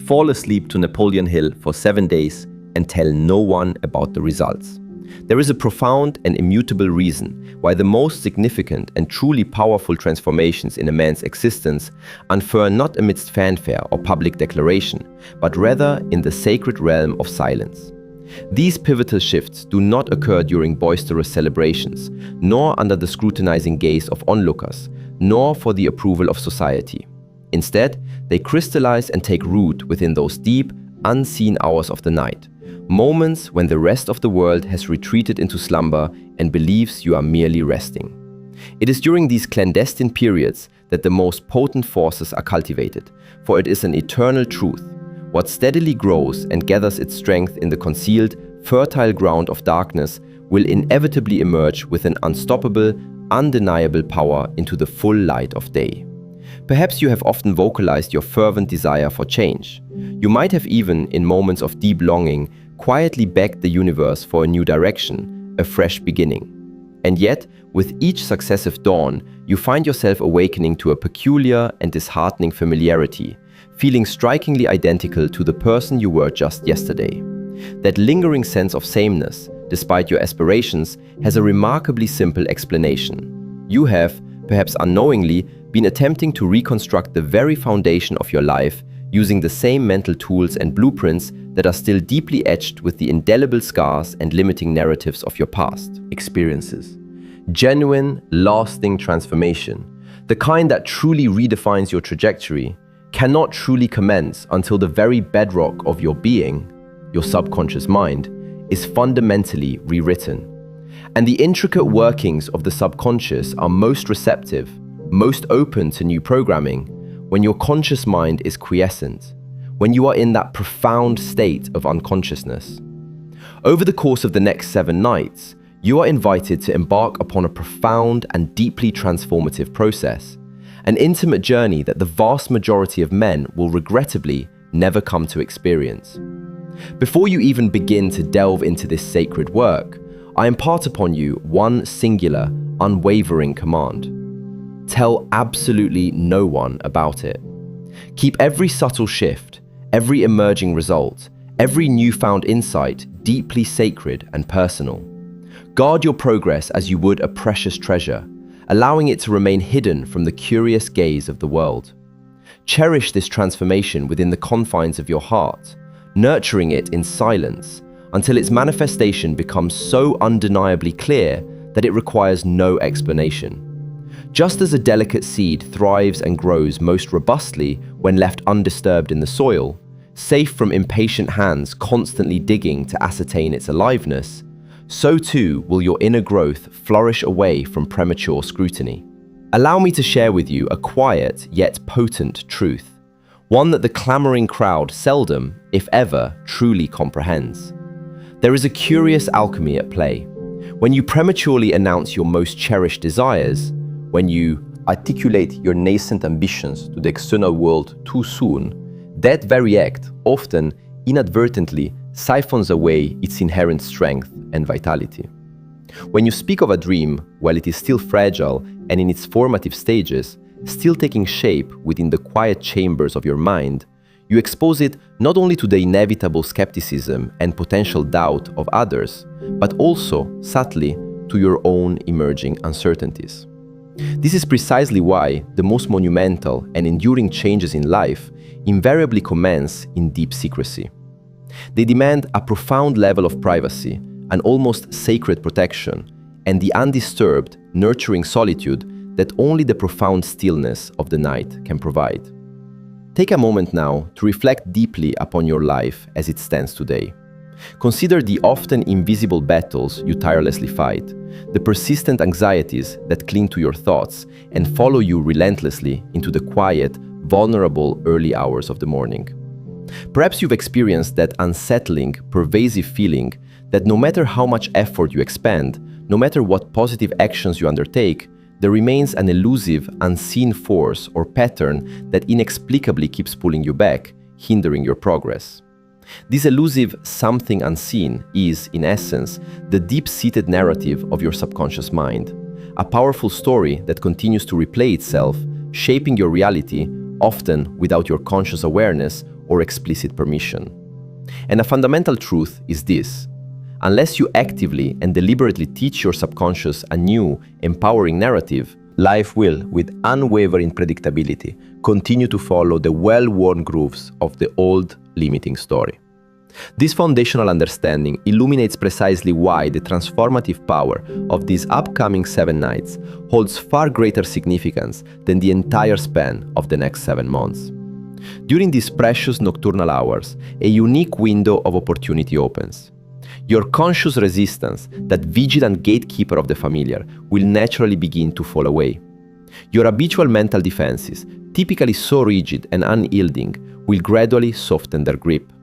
fall asleep to Napoleon Hill for 7 days and tell no one about the results. There is a profound and immutable reason why the most significant and truly powerful transformations in a man's existence unfurl not amidst fanfare or public declaration, but rather in the sacred realm of silence. These pivotal shifts do not occur during boisterous celebrations, nor under the scrutinizing gaze of onlookers, nor for the approval of society. Instead, they crystallize and take root within those deep, unseen hours of the night, moments when the rest of the world has retreated into slumber and believes you are merely resting. It is during these clandestine periods that the most potent forces are cultivated, for it is an eternal truth. What steadily grows and gathers its strength in the concealed, fertile ground of darkness will inevitably emerge with an unstoppable, undeniable power into the full light of day. Perhaps you have often vocalized your fervent desire for change. You might have even, in moments of deep longing, quietly begged the universe for a new direction, a fresh beginning. And yet, with each successive dawn, you find yourself awakening to a peculiar and disheartening familiarity, feeling strikingly identical to the person you were just yesterday. That lingering sense of sameness, despite your aspirations, has a remarkably simple explanation. You have, perhaps unknowingly, been attempting to reconstruct the very foundation of your life using the same mental tools and blueprints that are still deeply etched with the indelible scars and limiting narratives of your past experiences. Genuine, lasting transformation, the kind that truly redefines your trajectory, cannot truly commence until the very bedrock of your being, your subconscious mind, is fundamentally rewritten. And the intricate workings of the subconscious are most receptive, most open to new programming, when your conscious mind is quiescent, when you are in that profound state of unconsciousness. Over the course of the next 7 nights, you are invited to embark upon a profound and deeply transformative process, an intimate journey that the vast majority of men will regrettably never come to experience. Before you even begin to delve into this sacred work, I impart upon you one singular, unwavering command. Tell absolutely no one about it. Keep every subtle shift, every emerging result, every newfound insight deeply sacred and personal. Guard your progress as you would a precious treasure, allowing it to remain hidden from the curious gaze of the world. Cherish this transformation within the confines of your heart, nurturing it in silence until its manifestation becomes so undeniably clear that it requires no explanation. Just as a delicate seed thrives and grows most robustly when left undisturbed in the soil, safe from impatient hands constantly digging to ascertain its aliveness, so too will your inner growth flourish away from premature scrutiny. Allow me to share with you a quiet yet potent truth, one that the clamoring crowd seldom, if ever, truly comprehends. There is a curious alchemy at play. When you prematurely announce your most cherished desires, when you articulate your nascent ambitions to the external world too soon, that very act often inadvertently siphons away its inherent strength and vitality. When you speak of a dream while it is still fragile and in its formative stages, still taking shape within the quiet chambers of your mind, you expose it not only to the inevitable skepticism and potential doubt of others, but also, subtly, to your own emerging uncertainties. This is precisely why the most monumental and enduring changes in life invariably commence in deep secrecy. They demand a profound level of privacy, an almost sacred protection, and the undisturbed, nurturing solitude that only the profound stillness of the night can provide. Take a moment now to reflect deeply upon your life as it stands today. Consider the often invisible battles you tirelessly fight, the persistent anxieties that cling to your thoughts and follow you relentlessly into the quiet, vulnerable early hours of the morning. Perhaps you've experienced that unsettling, pervasive feeling that no matter how much effort you expend, no matter what positive actions you undertake, there remains an elusive, unseen force or pattern that inexplicably keeps pulling you back, hindering your progress. This elusive something unseen is, in essence, the deep-seated narrative of your subconscious mind, a powerful story that continues to replay itself, shaping your reality, often without your conscious awareness or explicit permission. And a fundamental truth is this: unless you actively and deliberately teach your subconscious a new, empowering narrative, life will, with unwavering predictability, continue to follow the well-worn grooves of the old, limiting story. This foundational understanding illuminates precisely why the transformative power of these upcoming 7 nights holds far greater significance than the entire span of the next 7 months. During these precious nocturnal hours, a unique window of opportunity opens. Your conscious resistance, that vigilant gatekeeper of the familiar, will naturally begin to fall away. Your habitual mental defenses, typically so rigid and unyielding, will gradually soften their grip.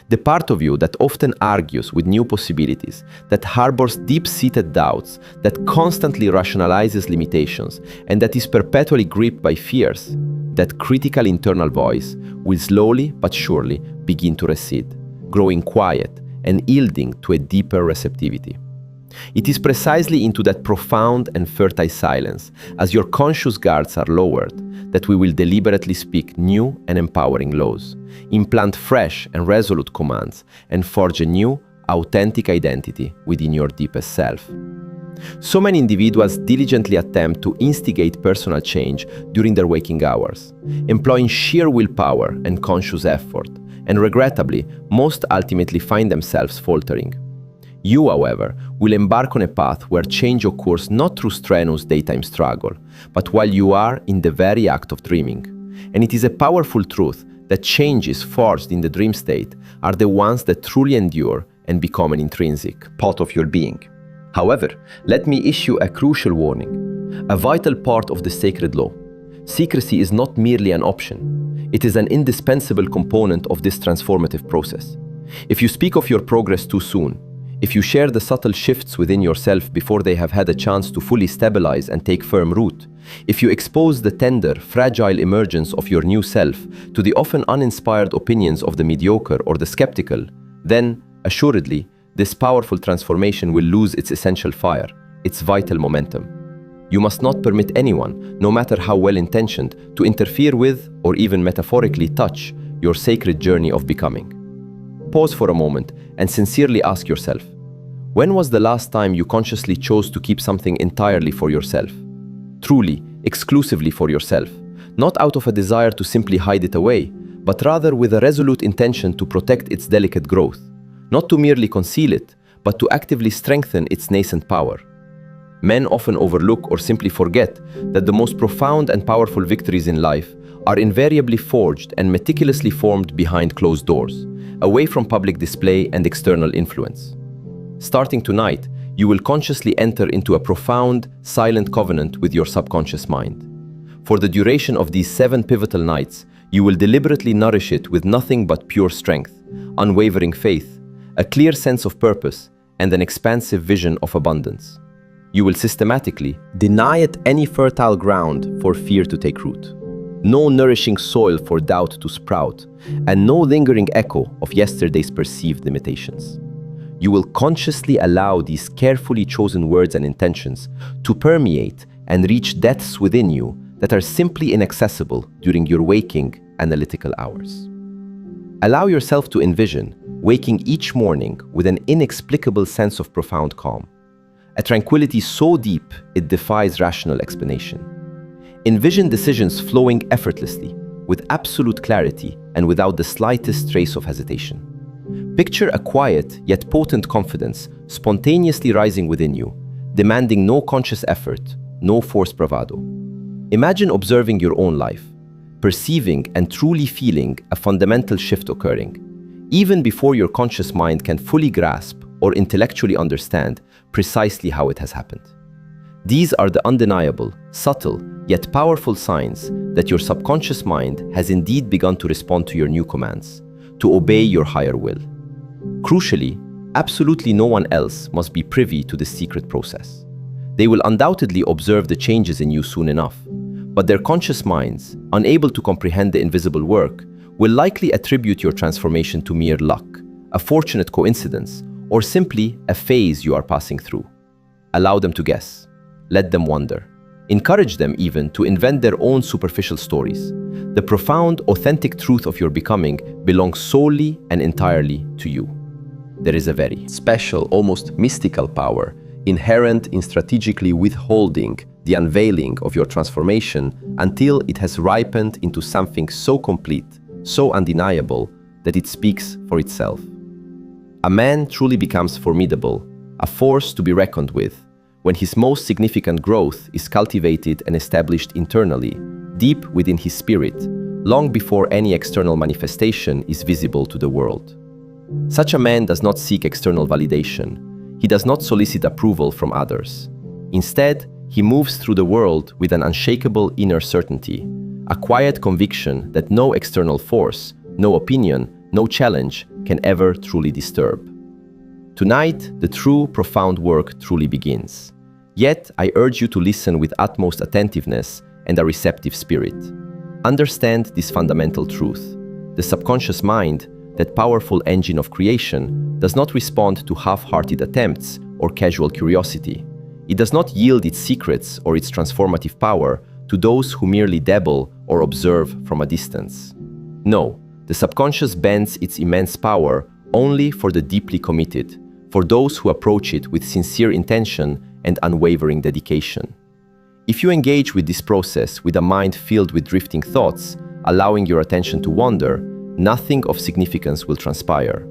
The part of you that often argues with new possibilities, that harbors deep-seated doubts, that constantly rationalizes limitations, and that is perpetually gripped by fears, that critical internal voice will slowly but surely begin to recede, growing quiet and yielding to a deeper receptivity. It is precisely into that profound and fertile silence, as your conscious guards are lowered, that we will deliberately speak new and empowering laws, implant fresh and resolute commands, and forge a new, authentic identity within your deepest self. So many individuals diligently attempt to instigate personal change during their waking hours, employing sheer willpower and conscious effort, and regrettably, most ultimately find themselves faltering. You, however, will embark on a path where change occurs not through strenuous daytime struggle, but while you are in the very act of dreaming. And it is a powerful truth that changes forged in the dream state are the ones that truly endure and become an intrinsic part of your being. However, let me issue a crucial warning. A vital part of the sacred law. Secrecy is not merely an option. It is an indispensable component of this transformative process. If you speak of your progress too soon, if you share the subtle shifts within yourself before they have had a chance to fully stabilize and take firm root, if you expose the tender, fragile emergence of your new self to the often uninspired opinions of the mediocre or the skeptical, then, assuredly, this powerful transformation will lose its essential fire, its vital momentum. You must not permit anyone, no matter how well-intentioned, to interfere with or even metaphorically touch your sacred journey of becoming. Pause for a moment and sincerely ask yourself, when was the last time you consciously chose to keep something entirely for yourself? Truly, exclusively for yourself, not out of a desire to simply hide it away, but rather with a resolute intention to protect its delicate growth, not to merely conceal it, but to actively strengthen its nascent power. Men often overlook or simply forget that the most profound and powerful victories in life are invariably forged and meticulously formed behind closed doors, away from public display and external influence. Starting tonight, you will consciously enter into a profound, silent covenant with your subconscious mind. For the duration of these 7 pivotal nights, you will deliberately nourish it with nothing but pure strength, unwavering faith, a clear sense of purpose, and an expansive vision of abundance. You will systematically deny it any fertile ground for fear to take root, no nourishing soil for doubt to sprout, and no lingering echo of yesterday's perceived limitations. You will consciously allow these carefully chosen words and intentions to permeate and reach depths within you that are simply inaccessible during your waking, analytical hours. Allow yourself to envision waking each morning with an inexplicable sense of profound calm, a tranquility so deep it defies rational explanation. Envision decisions flowing effortlessly, with absolute clarity and without the slightest trace of hesitation. Picture a quiet yet potent confidence spontaneously rising within you, demanding no conscious effort, no forced bravado. Imagine observing your own life, perceiving and truly feeling a fundamental shift occurring, even before your conscious mind can fully grasp or intellectually understand precisely how it has happened. These are the undeniable, subtle, yet powerful signs that your subconscious mind has indeed begun to respond to your new commands, to obey your higher will. Crucially, absolutely no one else must be privy to this secret process. They will undoubtedly observe the changes in you soon enough, but their conscious minds, unable to comprehend the invisible work, will likely attribute your transformation to mere luck, a fortunate coincidence, or simply a phase you are passing through. Allow them to guess. Let them wonder. Encourage them even to invent their own superficial stories. The profound, authentic truth of your becoming belongs solely and entirely to you. There is a very special, almost mystical power inherent in strategically withholding the unveiling of your transformation until it has ripened into something so complete, so undeniable, that it speaks for itself. A man truly becomes formidable, a force to be reckoned with, when his most significant growth is cultivated and established internally, deep within his spirit, long before any external manifestation is visible to the world. Such a man does not seek external validation. He does not solicit approval from others. Instead, he moves through the world with an unshakable inner certainty, a quiet conviction that no external force, no opinion, no challenge can ever truly disturb. Tonight, the true, profound work truly begins. Yet, I urge you to listen with utmost attentiveness and a receptive spirit. Understand this fundamental truth. The subconscious mind, that powerful engine of creation, does not respond to half-hearted attempts or casual curiosity. It does not yield its secrets or its transformative power to those who merely dabble or observe from a distance. No, the subconscious bends its immense power only for the deeply committed, for those who approach it with sincere intention and unwavering dedication. If you engage with this process with a mind filled with drifting thoughts, allowing your attention to wander, nothing of significance will transpire.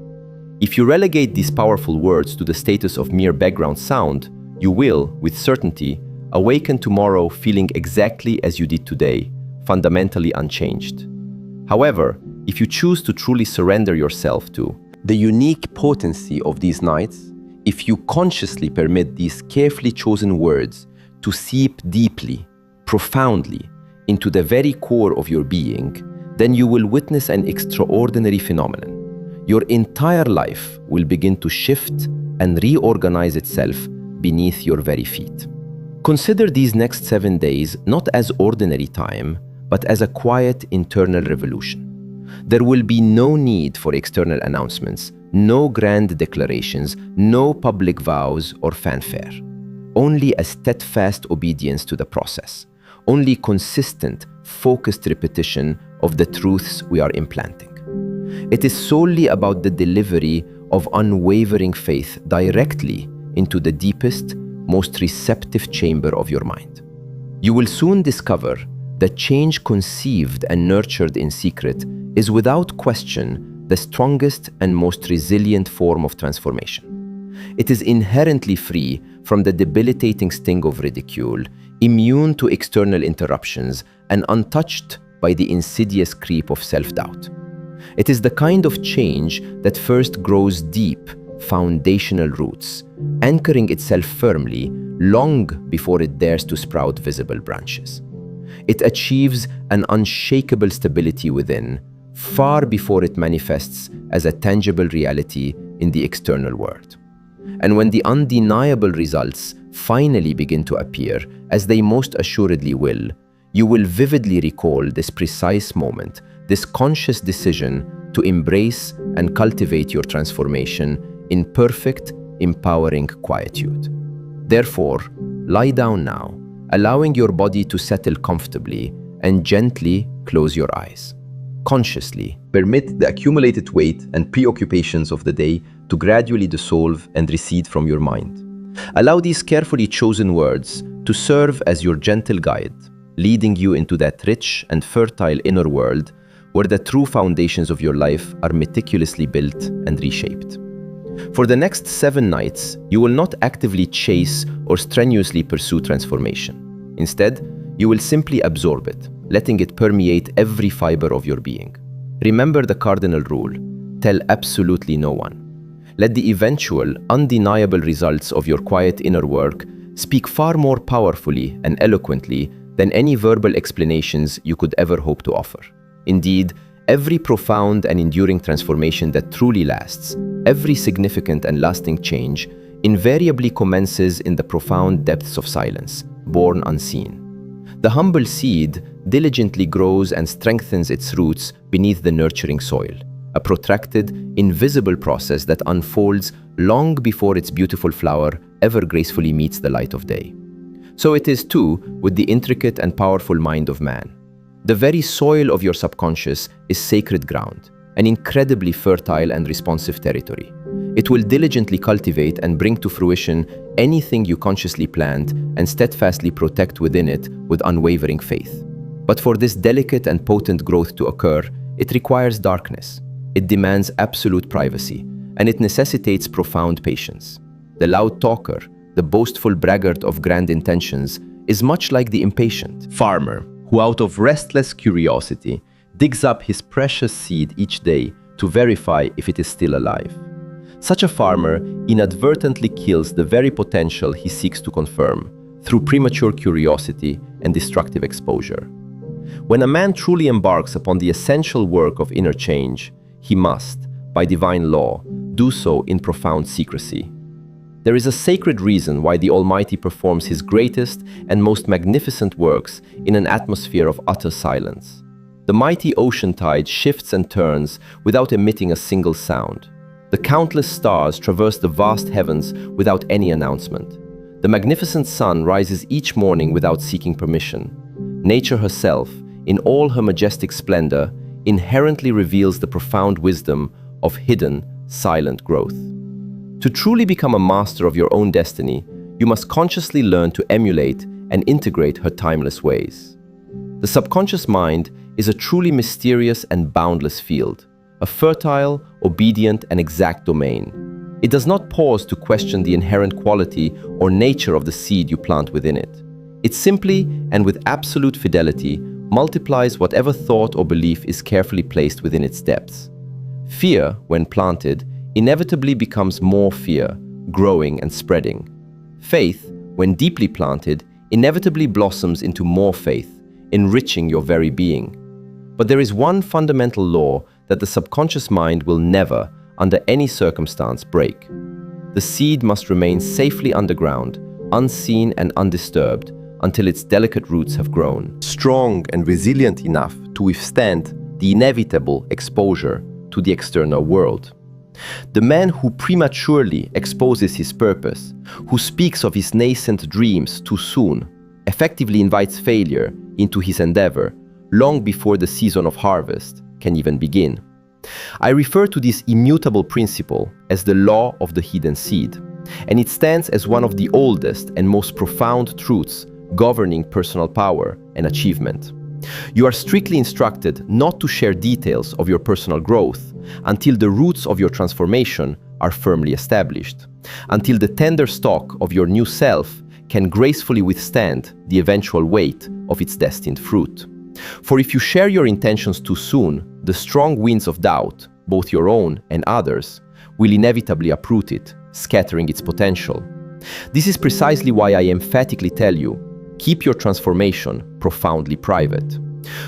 If you relegate these powerful words to the status of mere background sound, you will, with certainty, awaken tomorrow feeling exactly as you did today, fundamentally unchanged. However, if you choose to truly surrender yourself to the unique potency of these nights, if you consciously permit these carefully chosen words to seep deeply, profoundly, into the very core of your being, then you will witness an extraordinary phenomenon. Your entire life will begin to shift and reorganize itself beneath your very feet. Consider these next 7 days not as ordinary time, but as a quiet internal revolution. There will be no need for external announcements, no grand declarations, no public vows or fanfare. Only a steadfast obedience to the process. Only consistent, focused repetition of the truths we are implanting. It is solely about the delivery of unwavering faith directly into the deepest, most receptive chamber of your mind. You will soon discover that change conceived and nurtured in secret is without question the strongest and most resilient form of transformation. It is inherently free from the debilitating sting of ridicule, immune to external interruptions, and untouched by the insidious creep of self-doubt. It is the kind of change that first grows deep, foundational roots, anchoring itself firmly long before it dares to sprout visible branches. It achieves an unshakable stability within, far before it manifests as a tangible reality in the external world. And when the undeniable results finally begin to appear, as they most assuredly will, you will vividly recall this precise moment, this conscious decision to embrace and cultivate your transformation in perfect, empowering quietude. Therefore, lie down now, allowing your body to settle comfortably, and gently close your eyes. Consciously, permit the accumulated weight and preoccupations of the day to gradually dissolve and recede from your mind. Allow these carefully chosen words to serve as your gentle guide, leading you into that rich and fertile inner world where the true foundations of your life are meticulously built and reshaped. For the next 7 nights, you will not actively chase or strenuously pursue transformation. Instead, you will simply absorb it, letting it permeate every fiber of your being. Remember the cardinal rule: tell absolutely no one. Let the eventual, undeniable results of your quiet inner work speak far more powerfully and eloquently than any verbal explanations you could ever hope to offer. Indeed, every profound and enduring transformation that truly lasts, every significant and lasting change, invariably commences in the profound depths of silence, born unseen. The humble seed diligently grows and strengthens its roots beneath the nurturing soil, a protracted, invisible process that unfolds long before its beautiful flower ever gracefully meets the light of day. So it is too with the intricate and powerful mind of man. The very soil of your subconscious is sacred ground, an incredibly fertile and responsive territory. It will diligently cultivate and bring to fruition anything you consciously planned and steadfastly protect within it with unwavering faith. But for this delicate and potent growth to occur, it requires darkness. It demands absolute privacy, and it necessitates profound patience. The loud talker, the boastful braggart of grand intentions, is much like the impatient farmer who, out of restless curiosity, digs up his precious seed each day to verify if it is still alive. Such a farmer inadvertently kills the very potential he seeks to confirm through premature curiosity and destructive exposure. When a man truly embarks upon the essential work of inner change, he must, by divine law, do so in profound secrecy. There is a sacred reason why the Almighty performs His greatest and most magnificent works in an atmosphere of utter silence. The mighty ocean tide shifts and turns without emitting a single sound. The countless stars traverse the vast heavens without any announcement. The magnificent sun rises each morning without seeking permission. Nature herself, in all her majestic splendor, inherently reveals the profound wisdom of hidden, silent growth. To truly become a master of your own destiny, you must consciously learn to emulate and integrate her timeless ways. The subconscious mind is a truly mysterious and boundless field, a fertile, obedient, and exact domain. It does not pause to question the inherent quality or nature of the seed you plant within it. It simply, and with absolute fidelity, multiplies whatever thought or belief is carefully placed within its depths. Fear, when planted, inevitably becomes more fear, growing and spreading. Faith, when deeply planted, inevitably blossoms into more faith, enriching your very being. But there is one fundamental law that the subconscious mind will never, under any circumstance, break. The seed must remain safely underground, unseen and undisturbed, until its delicate roots have grown strong and resilient enough to withstand the inevitable exposure to the external world. The man who prematurely exposes his purpose, who speaks of his nascent dreams too soon, effectively invites failure into his endeavor long before the season of harvest can even begin. I refer to this immutable principle as the law of the hidden seed, and it stands as one of the oldest and most profound truths governing personal power and achievement. You are strictly instructed not to share details of your personal growth until the roots of your transformation are firmly established, until the tender stalk of your new self can gracefully withstand the eventual weight of its destined fruit. For if you share your intentions too soon, the strong winds of doubt, both your own and others, will inevitably uproot it, scattering its potential. This is precisely why I emphatically tell you, keep your transformation profoundly private.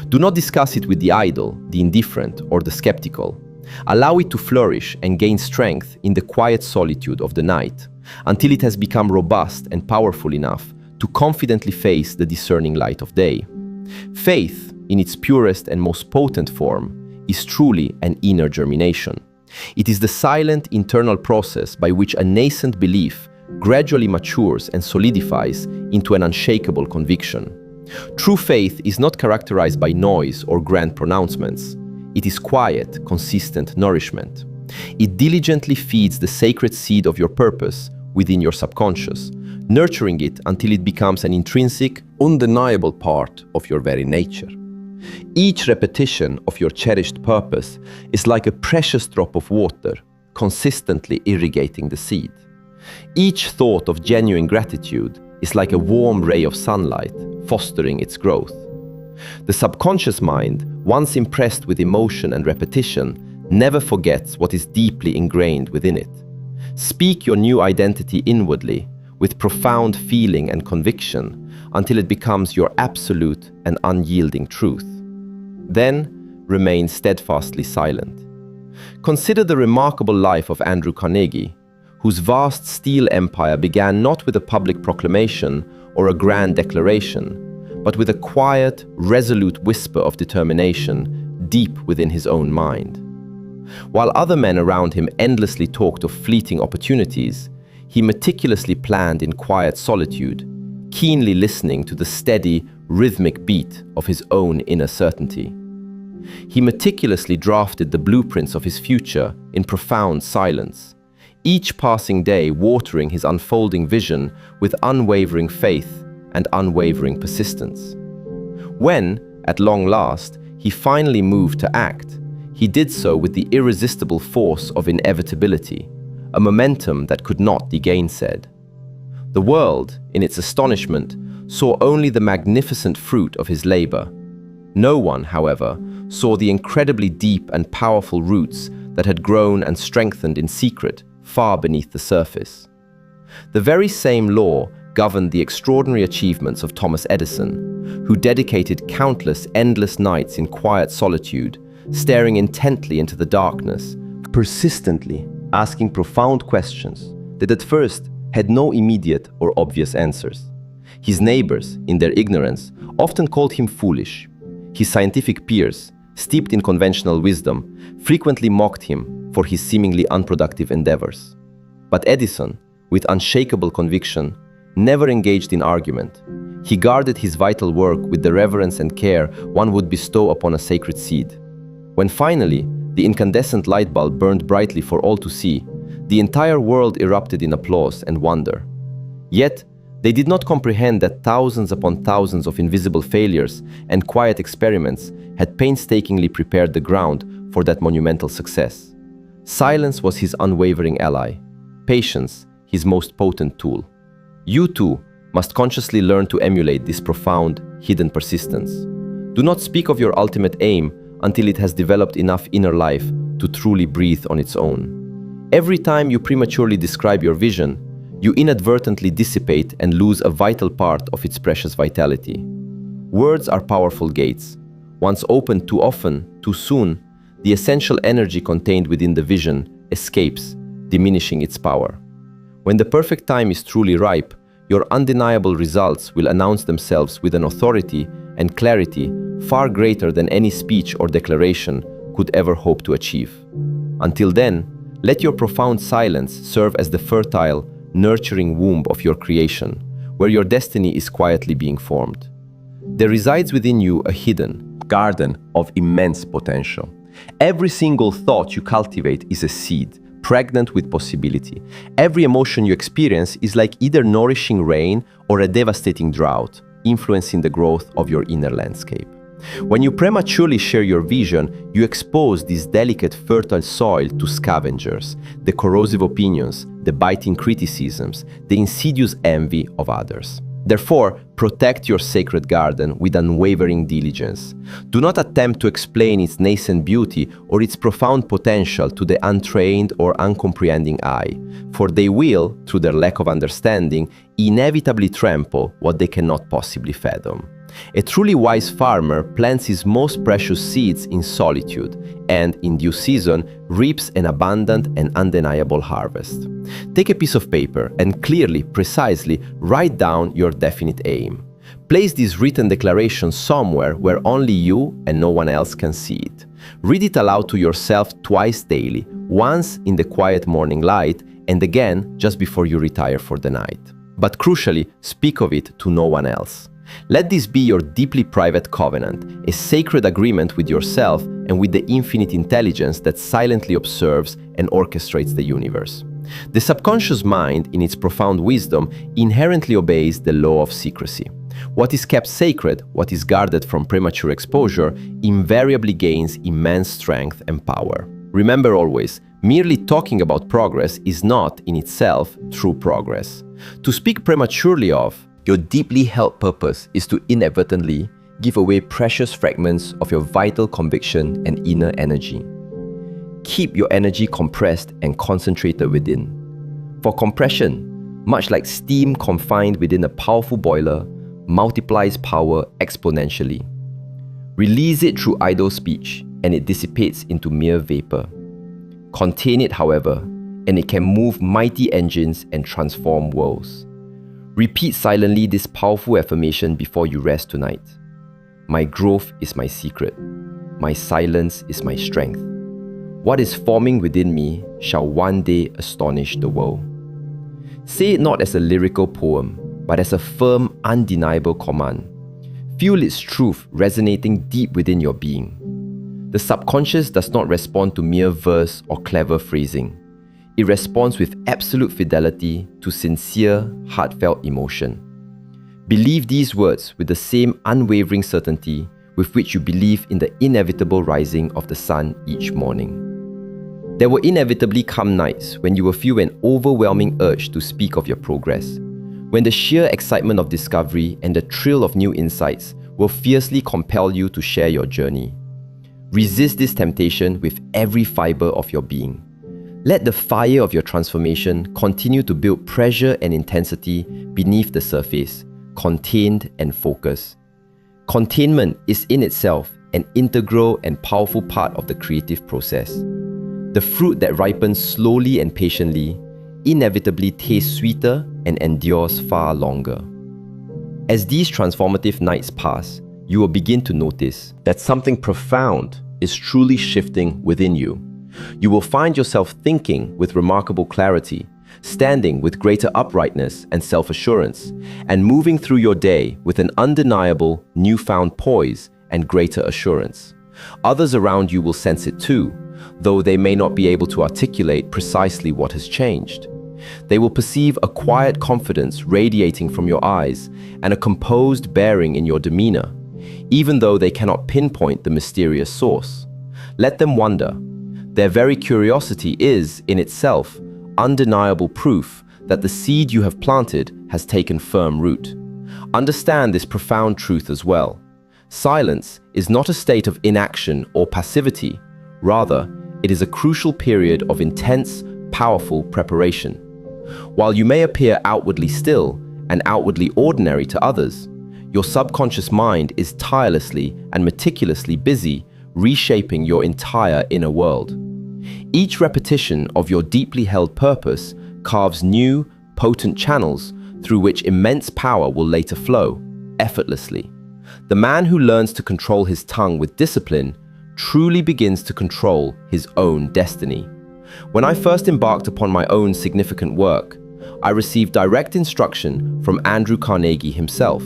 Do not discuss it with the idle, the indifferent, or the skeptical. Allow it to flourish and gain strength in the quiet solitude of the night, until it has become robust and powerful enough to confidently face the discerning light of day. Faith, in its purest and most potent form, is truly an inner germination. It is the silent internal process by which a nascent belief gradually matures and solidifies into an unshakable conviction. True faith is not characterized by noise or grand pronouncements. It is quiet, consistent nourishment. It diligently feeds the sacred seed of your purpose within your subconscious, nurturing it until it becomes an intrinsic, undeniable part of your very nature. Each repetition of your cherished purpose is like a precious drop of water, consistently irrigating the seed. Each thought of genuine gratitude is like a warm ray of sunlight, fostering its growth. The subconscious mind, once impressed with emotion and repetition, never forgets what is deeply ingrained within it. Speak your new identity inwardly, with profound feeling and conviction, until it becomes your absolute and unyielding truth. Then, remain steadfastly silent. Consider the remarkable life of Andrew Carnegie, whose vast steel empire began not with a public proclamation or a grand declaration, but with a quiet, resolute whisper of determination deep within his own mind. While other men around him endlessly talked of fleeting opportunities, he meticulously planned in quiet solitude, keenly listening to the steady, rhythmic beat of his own inner certainty. He meticulously drafted the blueprints of his future in profound silence, each passing day watering his unfolding vision with unwavering faith and unwavering persistence. When, at long last, he finally moved to act, he did so with the irresistible force of inevitability, a momentum that could not be gainsaid. The world, in its astonishment, saw only the magnificent fruit of his labor. No one, however, saw the incredibly deep and powerful roots that had grown and strengthened in secret far beneath the surface. The very same law governed the extraordinary achievements of Thomas Edison, who dedicated countless endless nights in quiet solitude, staring intently into the darkness, persistently asking profound questions that at first had no immediate or obvious answers. His neighbors, in their ignorance, often called him foolish. His scientific peers, steeped in conventional wisdom, frequently mocked him for his seemingly unproductive endeavors. But Edison, with unshakable conviction, never engaged in argument. He guarded his vital work with the reverence and care one would bestow upon a sacred seed. When finally the incandescent light bulb burned brightly for all to see, the entire world erupted in applause and wonder. Yet, they did not comprehend that thousands upon thousands of invisible failures and quiet experiments had painstakingly prepared the ground for that monumental success. Silence was his unwavering ally, patience his most potent tool. You too must consciously learn to emulate this profound, hidden persistence. Do not speak of your ultimate aim until it has developed enough inner life to truly breathe on its own. Every time you prematurely describe your vision, you inadvertently dissipate and lose a vital part of its precious vitality. Words are powerful gates. Once opened too often, too soon, the essential energy contained within the vision escapes, diminishing its power. When the perfect time is truly ripe, your undeniable results will announce themselves with an authority and clarity far greater than any speech or declaration could ever hope to achieve. Until then, let your profound silence serve as the fertile, nurturing womb of your creation, where your destiny is quietly being formed. There resides within you a hidden garden of immense potential. Every single thought you cultivate is a seed, pregnant with possibility. Every emotion you experience is like either nourishing rain or a devastating drought, influencing the growth of your inner landscape. When you prematurely share your vision, you expose this delicate, fertile soil to scavengers, the corrosive opinions, the biting criticisms, the insidious envy of others. Therefore, protect your sacred garden with unwavering diligence. Do not attempt to explain its nascent beauty or its profound potential to the untrained or uncomprehending eye, for they will, through their lack of understanding, inevitably trample what they cannot possibly fathom. A truly wise farmer plants his most precious seeds in solitude and, in due season, reaps an abundant and undeniable harvest. Take a piece of paper and clearly, precisely write down your definite aim. Place this written declaration somewhere where only you and no one else can see it. Read it aloud to yourself twice daily, once in the quiet morning light and again just before you retire for the night. But crucially, speak of it to no one else. Let this be your deeply private covenant, a sacred agreement with yourself and with the infinite intelligence that silently observes and orchestrates the universe. The subconscious mind, in its profound wisdom, inherently obeys the law of secrecy. What is kept sacred, what is guarded from premature exposure, invariably gains immense strength and power. Remember always, merely talking about progress is not, in itself, true progress. To speak prematurely of your deeply held purpose is to inadvertently give away precious fragments of your vital conviction and inner energy. Keep your energy compressed and concentrated within. For compression, much like steam confined within a powerful boiler, multiplies power exponentially. Release it through idle speech, and it dissipates into mere vapor. Contain it, however, and it can move mighty engines and transform worlds. Repeat silently this powerful affirmation before you rest tonight. My growth is my secret. My silence is my strength. What is forming within me shall one day astonish the world. Say it not as a lyrical poem, but as a firm, undeniable command. Feel its truth resonating deep within your being. The subconscious does not respond to mere verse or clever phrasing. It responds with absolute fidelity to sincere, heartfelt emotion. Believe these words with the same unwavering certainty with which you believe in the inevitable rising of the sun each morning. There will inevitably come nights when you will feel an overwhelming urge to speak of your progress, when the sheer excitement of discovery and the thrill of new insights will fiercely compel you to share your journey. Resist this temptation with every fiber of your being. Let the fire of your transformation continue to build pressure and intensity beneath the surface, contained and focused. Containment is in itself an integral and powerful part of the creative process. The fruit that ripens slowly and patiently inevitably tastes sweeter and endures far longer. As these transformative nights pass, you will begin to notice that something profound is truly shifting within you. You will find yourself thinking with remarkable clarity, standing with greater uprightness and self-assurance, and moving through your day with an undeniable, newfound poise and greater assurance. Others around you will sense it too, though they may not be able to articulate precisely what has changed. They will perceive a quiet confidence radiating from your eyes and a composed bearing in your demeanor, even though they cannot pinpoint the mysterious source. Let them wonder. Their very curiosity is, in itself, undeniable proof that the seed you have planted has taken firm root. Understand this profound truth as well. Silence is not a state of inaction or passivity. Rather, it is a crucial period of intense, powerful preparation. While you may appear outwardly still and outwardly ordinary to others, your subconscious mind is tirelessly and meticulously busy reshaping your entire inner world. Each repetition of your deeply held purpose carves new, potent channels through which immense power will later flow, effortlessly. The man who learns to control his tongue with discipline truly begins to control his own destiny. When I first embarked upon my own significant work, I received direct instruction from Andrew Carnegie himself,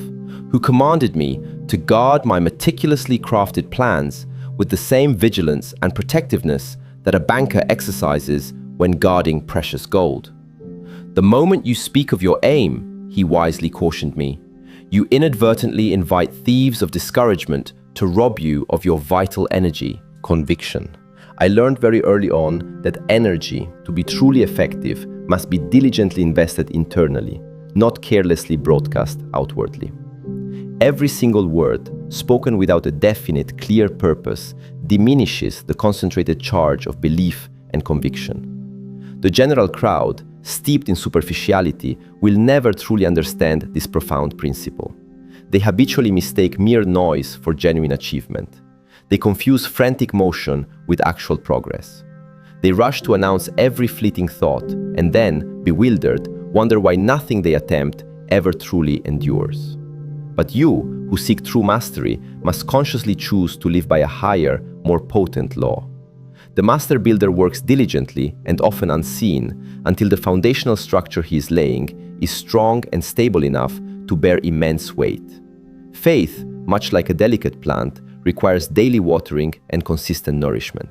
who commanded me to guard my meticulously crafted plans with the same vigilance and protectiveness that a banker exercises when guarding precious gold. The moment you speak of your aim, he wisely cautioned me, you inadvertently invite thieves of discouragement to rob you of your vital energy, conviction. I learned very early on that energy, to be truly effective, must be diligently invested internally, not carelessly broadcast outwardly. Every single word, spoken without a definite, clear purpose, diminishes the concentrated charge of belief and conviction. The general crowd, steeped in superficiality, will never truly understand this profound principle. They habitually mistake mere noise for genuine achievement. They confuse frantic motion with actual progress. They rush to announce every fleeting thought and then, bewildered, wonder why nothing they attempt ever truly endures. But you, who seek true mastery, must consciously choose to live by a higher, more potent law. The master builder works diligently and often unseen until the foundational structure he is laying is strong and stable enough to bear immense weight. Faith, much like a delicate plant, requires daily watering and consistent nourishment.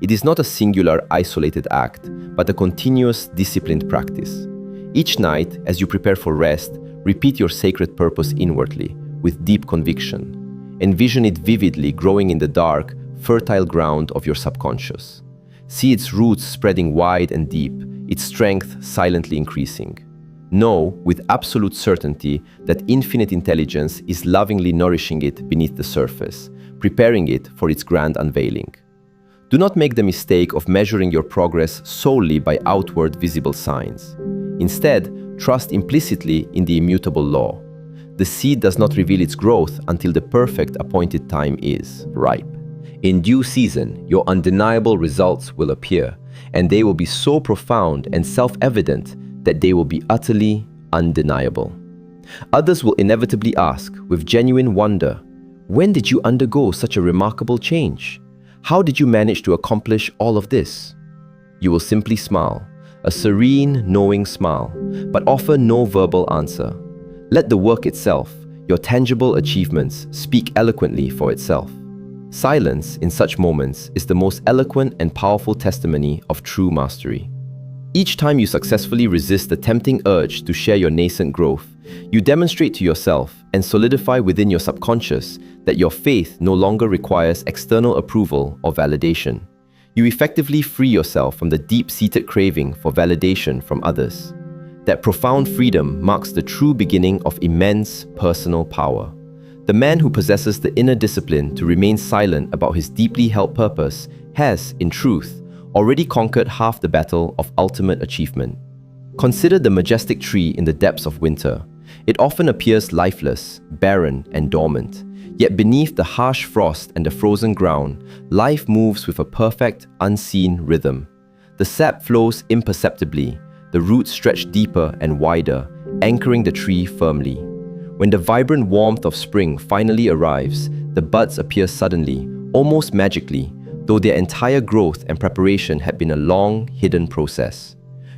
It is not a singular, isolated act, but a continuous, disciplined practice. Each night, as you prepare for rest, repeat your sacred purpose inwardly, with deep conviction. Envision it vividly growing in the dark, fertile ground of your subconscious. See its roots spreading wide and deep, its strength silently increasing. Know with absolute certainty that infinite intelligence is lovingly nourishing it beneath the surface, preparing it for its grand unveiling. Do not make the mistake of measuring your progress solely by outward visible signs. Instead, trust implicitly in the immutable law. The seed does not reveal its growth until the perfect appointed time is ripe. In due season, your undeniable results will appear, and they will be so profound and self-evident that they will be utterly undeniable. Others will inevitably ask, with genuine wonder, when did you undergo such a remarkable change? How did you manage to accomplish all of this? You will simply smile, a serene, knowing smile, but offer no verbal answer. Let the work itself, your tangible achievements, speak eloquently for itself. Silence, in such moments, is the most eloquent and powerful testimony of true mastery. Each time you successfully resist the tempting urge to share your nascent growth, you demonstrate to yourself and solidify within your subconscious that your faith no longer requires external approval or validation. You effectively free yourself from the deep-seated craving for validation from others. That profound freedom marks the true beginning of immense personal power. The man who possesses the inner discipline to remain silent about his deeply held purpose has, in truth, already conquered half the battle of ultimate achievement. Consider the majestic tree in the depths of winter. It often appears lifeless, barren, and dormant. Yet beneath the harsh frost and the frozen ground, life moves with a perfect, unseen rhythm. The sap flows imperceptibly, the roots stretch deeper and wider, anchoring the tree firmly. When the vibrant warmth of spring finally arrives, the buds appear suddenly, almost magically, though their entire growth and preparation had been a long, hidden process.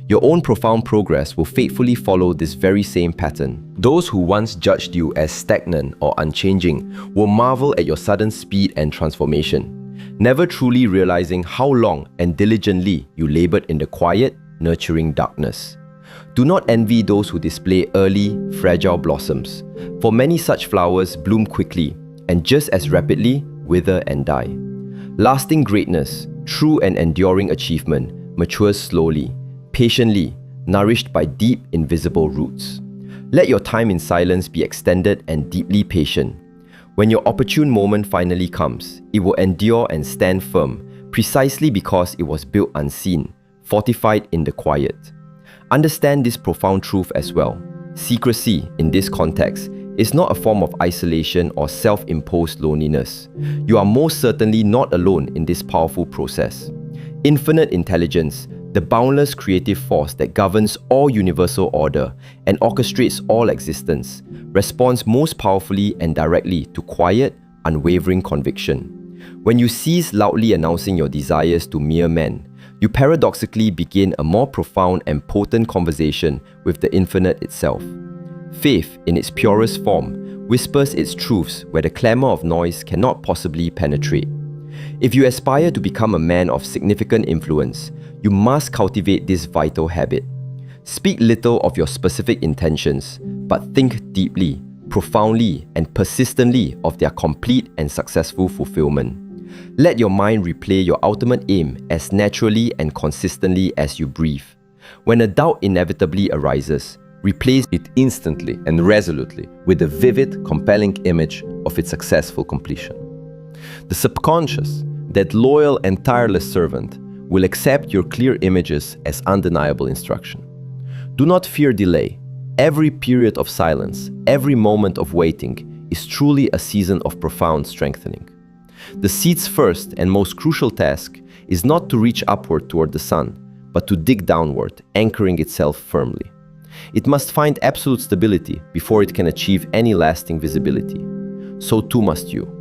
Your own profound progress will faithfully follow this very same pattern. Those who once judged you as stagnant or unchanging will marvel at your sudden speed and transformation, never truly realizing how long and diligently you labored in the quiet, nurturing darkness. Do not envy those who display early, fragile blossoms, for many such flowers bloom quickly and just as rapidly wither and die. Lasting greatness, true and enduring achievement, matures slowly, patiently, nourished by deep, invisible roots. Let your time in silence be extended and deeply patient. When your opportune moment finally comes, it will endure and stand firm, precisely because it was built unseen, fortified in the quiet. Understand this profound truth as well. Secrecy, in this context, is not a form of isolation or self-imposed loneliness. You are most certainly not alone in this powerful process. Infinite intelligence, the boundless creative force that governs all universal order and orchestrates all existence, responds most powerfully and directly to quiet, unwavering conviction. When you cease loudly announcing your desires to mere men, you paradoxically begin a more profound and potent conversation with the infinite itself. Faith, in its purest form, whispers its truths where the clamor of noise cannot possibly penetrate. If you aspire to become a man of significant influence, you must cultivate this vital habit. Speak little of your specific intentions, but think deeply, profoundly, and persistently of their complete and successful fulfillment. Let your mind replay your ultimate aim as naturally and consistently as you breathe. When a doubt inevitably arises, replace it instantly and resolutely with a vivid, compelling image of its successful completion. The subconscious, that loyal and tireless servant, will accept your clear images as undeniable instruction. Do not fear delay. Every period of silence, every moment of waiting is truly a season of profound strengthening. The seed's first and most crucial task is not to reach upward toward the sun, but to dig downward, anchoring itself firmly. It must find absolute stability before it can achieve any lasting visibility. So too must you.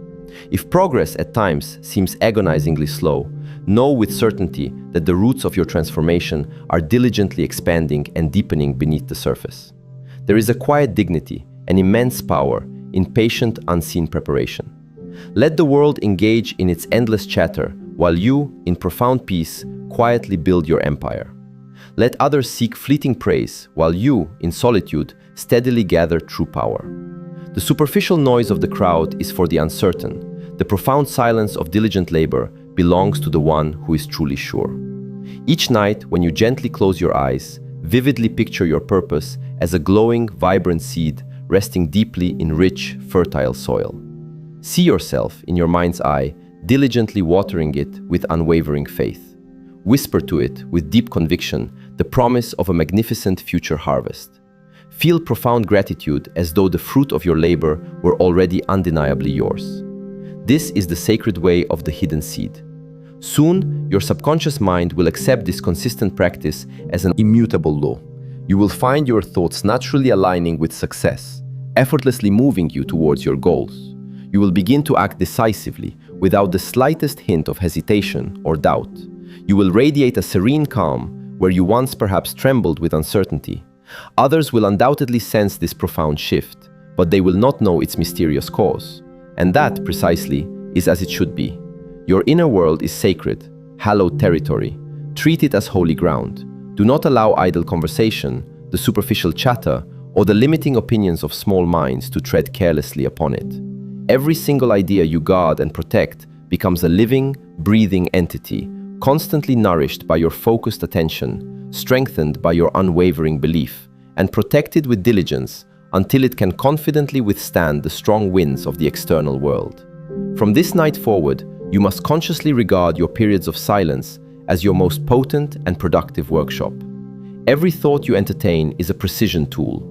If progress at times seems agonizingly slow, know with certainty that the roots of your transformation are diligently expanding and deepening beneath the surface. There is a quiet dignity, an immense power, in patient, unseen preparation. Let the world engage in its endless chatter, while you, in profound peace, quietly build your empire. Let others seek fleeting praise, while you, in solitude, steadily gather true power. The superficial noise of the crowd is for the uncertain. The profound silence of diligent labor belongs to the one who is truly sure. Each night, when you gently close your eyes, vividly picture your purpose as a glowing, vibrant seed resting deeply in rich, fertile soil. See yourself, in your mind's eye, diligently watering it with unwavering faith. Whisper to it, with deep conviction, the promise of a magnificent future harvest. Feel profound gratitude as though the fruit of your labor were already undeniably yours. This is the sacred way of the hidden seed. Soon, your subconscious mind will accept this consistent practice as an immutable law. You will find your thoughts naturally aligning with success, effortlessly moving you towards your goals. You will begin to act decisively, without the slightest hint of hesitation or doubt. You will radiate a serene calm where you once perhaps trembled with uncertainty, Others will undoubtedly sense this profound shift, but they will not know its mysterious cause. And that, precisely, is as it should be. Your inner world is sacred, hallowed territory. Treat it as holy ground. Do not allow idle conversation, the superficial chatter, or the limiting opinions of small minds to tread carelessly upon it. Every single idea you guard and protect becomes a living, breathing entity, constantly nourished by your focused attention, strengthened by your unwavering belief, and protected with diligence until it can confidently withstand the strong winds of the external world. From this night forward, you must consciously regard your periods of silence as your most potent and productive workshop. Every thought you entertain is a precision tool.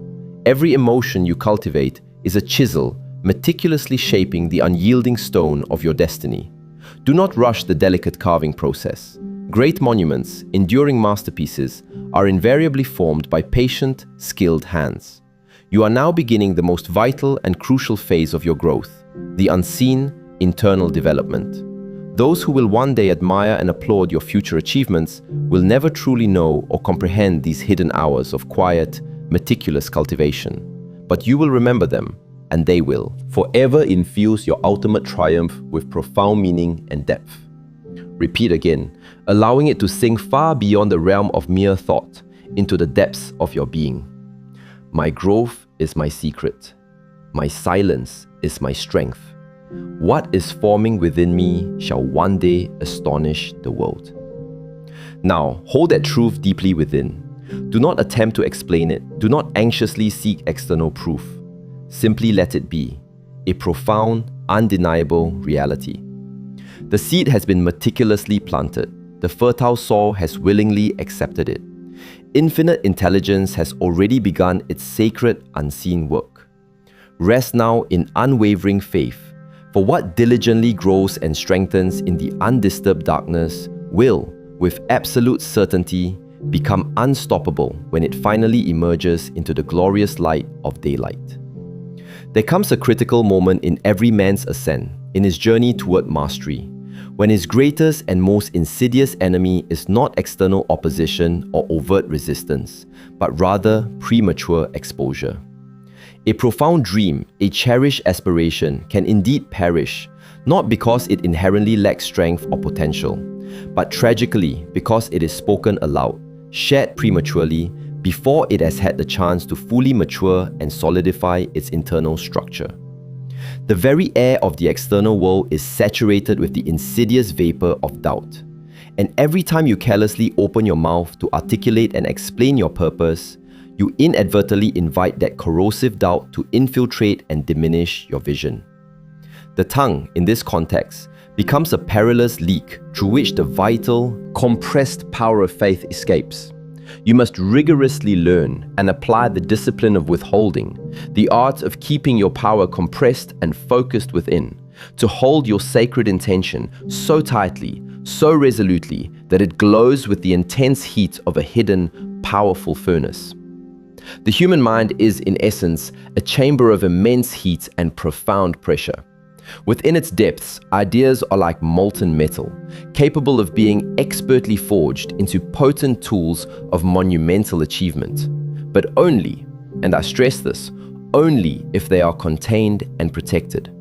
Every emotion you cultivate is a chisel meticulously shaping the unyielding stone of your destiny. Do not rush the delicate carving process. Great monuments, enduring masterpieces, are invariably formed by patient, skilled hands. You are now beginning the most vital and crucial phase of your growth, the unseen, internal development. Those who will one day admire and applaud your future achievements will never truly know or comprehend these hidden hours of quiet, meticulous cultivation. But you will remember them, and they will forever infuse your ultimate triumph with profound meaning and depth. Repeat again, allowing it to sink far beyond the realm of mere thought into the depths of your being. My growth is my secret. My silence is my strength. What is forming within me shall one day astonish the world. Now, hold that truth deeply within. Do not attempt to explain it. Do not anxiously seek external proof. Simply let it be, a profound, undeniable reality. The seed has been meticulously planted. The fertile soil has willingly accepted it. Infinite intelligence has already begun its sacred, unseen work. Rest now in unwavering faith, for what diligently grows and strengthens in the undisturbed darkness will, with absolute certainty, become unstoppable when it finally emerges into the glorious light of daylight. There comes a critical moment in every man's ascent, in his journey toward mastery, when his greatest and most insidious enemy is not external opposition or overt resistance, but rather premature exposure. A profound dream, a cherished aspiration can indeed perish, not because it inherently lacks strength or potential, but tragically because it is spoken aloud, shared prematurely, before it has had the chance to fully mature and solidify its internal structure. The very air of the external world is saturated with the insidious vapor of doubt. And every time you carelessly open your mouth to articulate and explain your purpose, you inadvertently invite that corrosive doubt to infiltrate and diminish your vision. The tongue, in this context, becomes a perilous leak through which the vital, compressed power of faith escapes. You must rigorously learn and apply the discipline of withholding, the art of keeping your power compressed and focused within, to hold your sacred intention so tightly, so resolutely, that it glows with the intense heat of a hidden, powerful furnace. The human mind is, in essence, a chamber of immense heat and profound pressure. Within its depths, ideas are like molten metal, capable of being expertly forged into potent tools of monumental achievement. But only, and I stress this, only if they are contained and protected.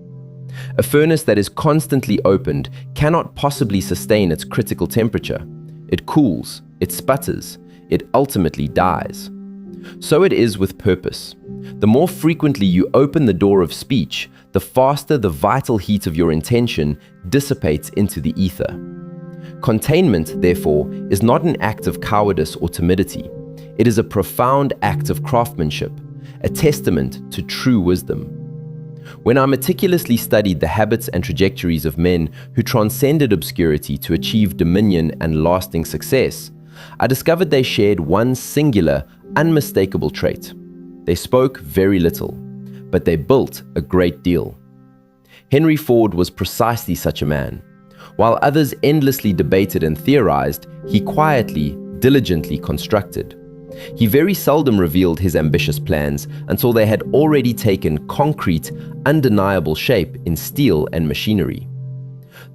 A furnace that is constantly opened cannot possibly sustain its critical temperature. It cools, it sputters, it ultimately dies. So it is with purpose. The more frequently you open the door of speech, the faster the vital heat of your intention dissipates into the ether. Containment, therefore, is not an act of cowardice or timidity. It is a profound act of craftsmanship, a testament to true wisdom. When I meticulously studied the habits and trajectories of men who transcended obscurity to achieve dominion and lasting success, I discovered they shared one singular, unmistakable trait. They spoke very little, but they built a great deal. Henry Ford was precisely such a man. While others endlessly debated and theorized, he quietly, diligently constructed. He very seldom revealed his ambitious plans until they had already taken concrete, undeniable shape in steel and machinery.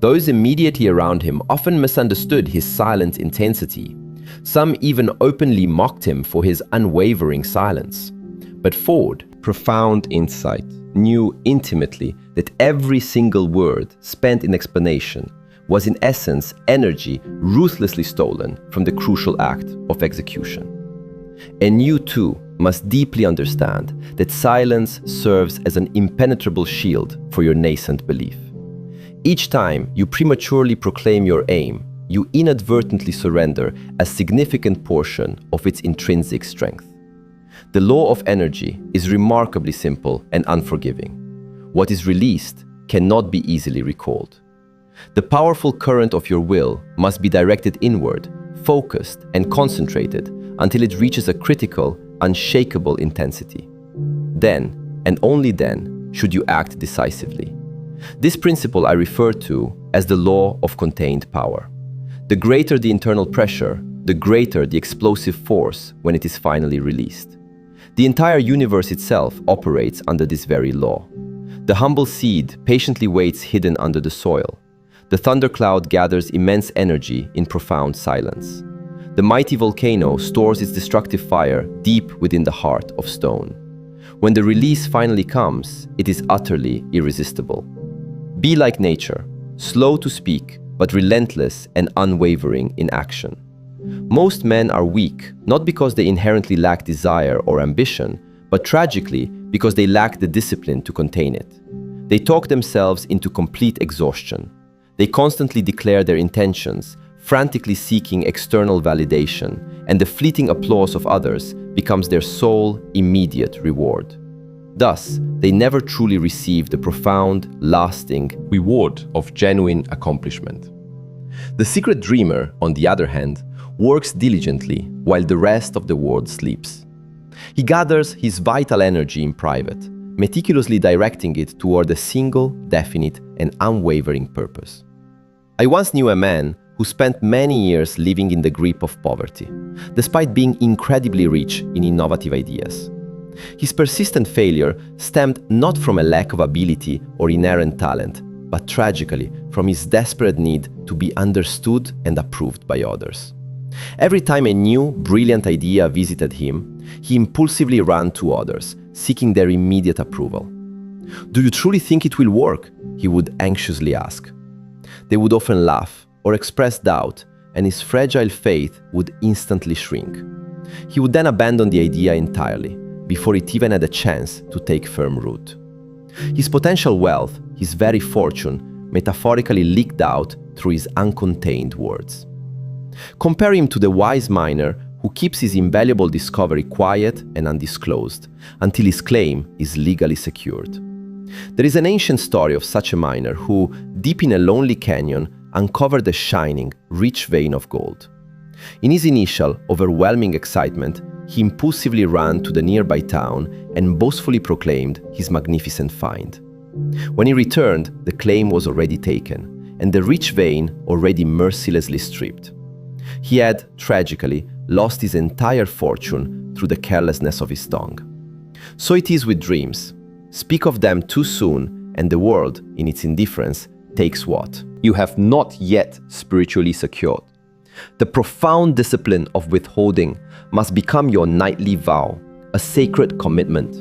Those immediately around him often misunderstood his silent intensity. Some even openly mocked him for his unwavering silence. But Ford, profound insight, knew intimately that every single word spent in explanation was in essence energy ruthlessly stolen from the crucial act of execution. And you too must deeply understand that silence serves as an impenetrable shield for your nascent belief. Each time you prematurely proclaim your aim, you inadvertently surrender a significant portion of its intrinsic strength. The law of energy is remarkably simple and unforgiving. What is released cannot be easily recalled. The powerful current of your will must be directed inward, focused and concentrated until it reaches a critical, unshakable intensity. Then, and only then, should you act decisively. This principle I refer to as the law of contained power. The greater the internal pressure, the greater the explosive force when it is finally released. The entire universe itself operates under this very law. The humble seed patiently waits hidden under the soil. The thundercloud gathers immense energy in profound silence. The mighty volcano stores its destructive fire deep within the heart of stone. When the release finally comes, it is utterly irresistible. Be like nature, slow to speak, but relentless and unwavering in action. Most men are weak, not because they inherently lack desire or ambition, but tragically because they lack the discipline to contain it. They talk themselves into complete exhaustion. They constantly declare their intentions, frantically seeking external validation, and the fleeting applause of others becomes their sole, immediate reward. Thus, they never truly receive the profound, lasting reward of genuine accomplishment. The secret dreamer, on the other hand, works diligently while the rest of the world sleeps. He gathers his vital energy in private, meticulously directing it toward a single, definite, and unwavering purpose. I once knew a man who spent many years living in the grip of poverty, despite being incredibly rich in innovative ideas. His persistent failure stemmed not from a lack of ability or inherent talent, but tragically from his desperate need to be understood and approved by others. Every time a new, brilliant idea visited him, he impulsively ran to others, seeking their immediate approval. "Do you truly think it will work?" he would anxiously ask. They would often laugh or express doubt, and his fragile faith would instantly shrink. He would then abandon the idea entirely, before it even had a chance to take firm root. His potential wealth, his very fortune, metaphorically leaked out through his uncontained words. Compare him to the wise miner who keeps his invaluable discovery quiet and undisclosed until his claim is legally secured. There is an ancient story of such a miner who, deep in a lonely canyon, uncovered a shining, rich vein of gold. In his initial, overwhelming excitement, he impulsively ran to the nearby town and boastfully proclaimed his magnificent find. When he returned, the claim was already taken, and the rich vein already mercilessly stripped. He had, tragically, lost his entire fortune through the carelessness of his tongue. So it is with dreams. Speak of them too soon, and the world, in its indifference, takes what you have not yet spiritually secured. The profound discipline of withholding must become your nightly vow, a sacred commitment.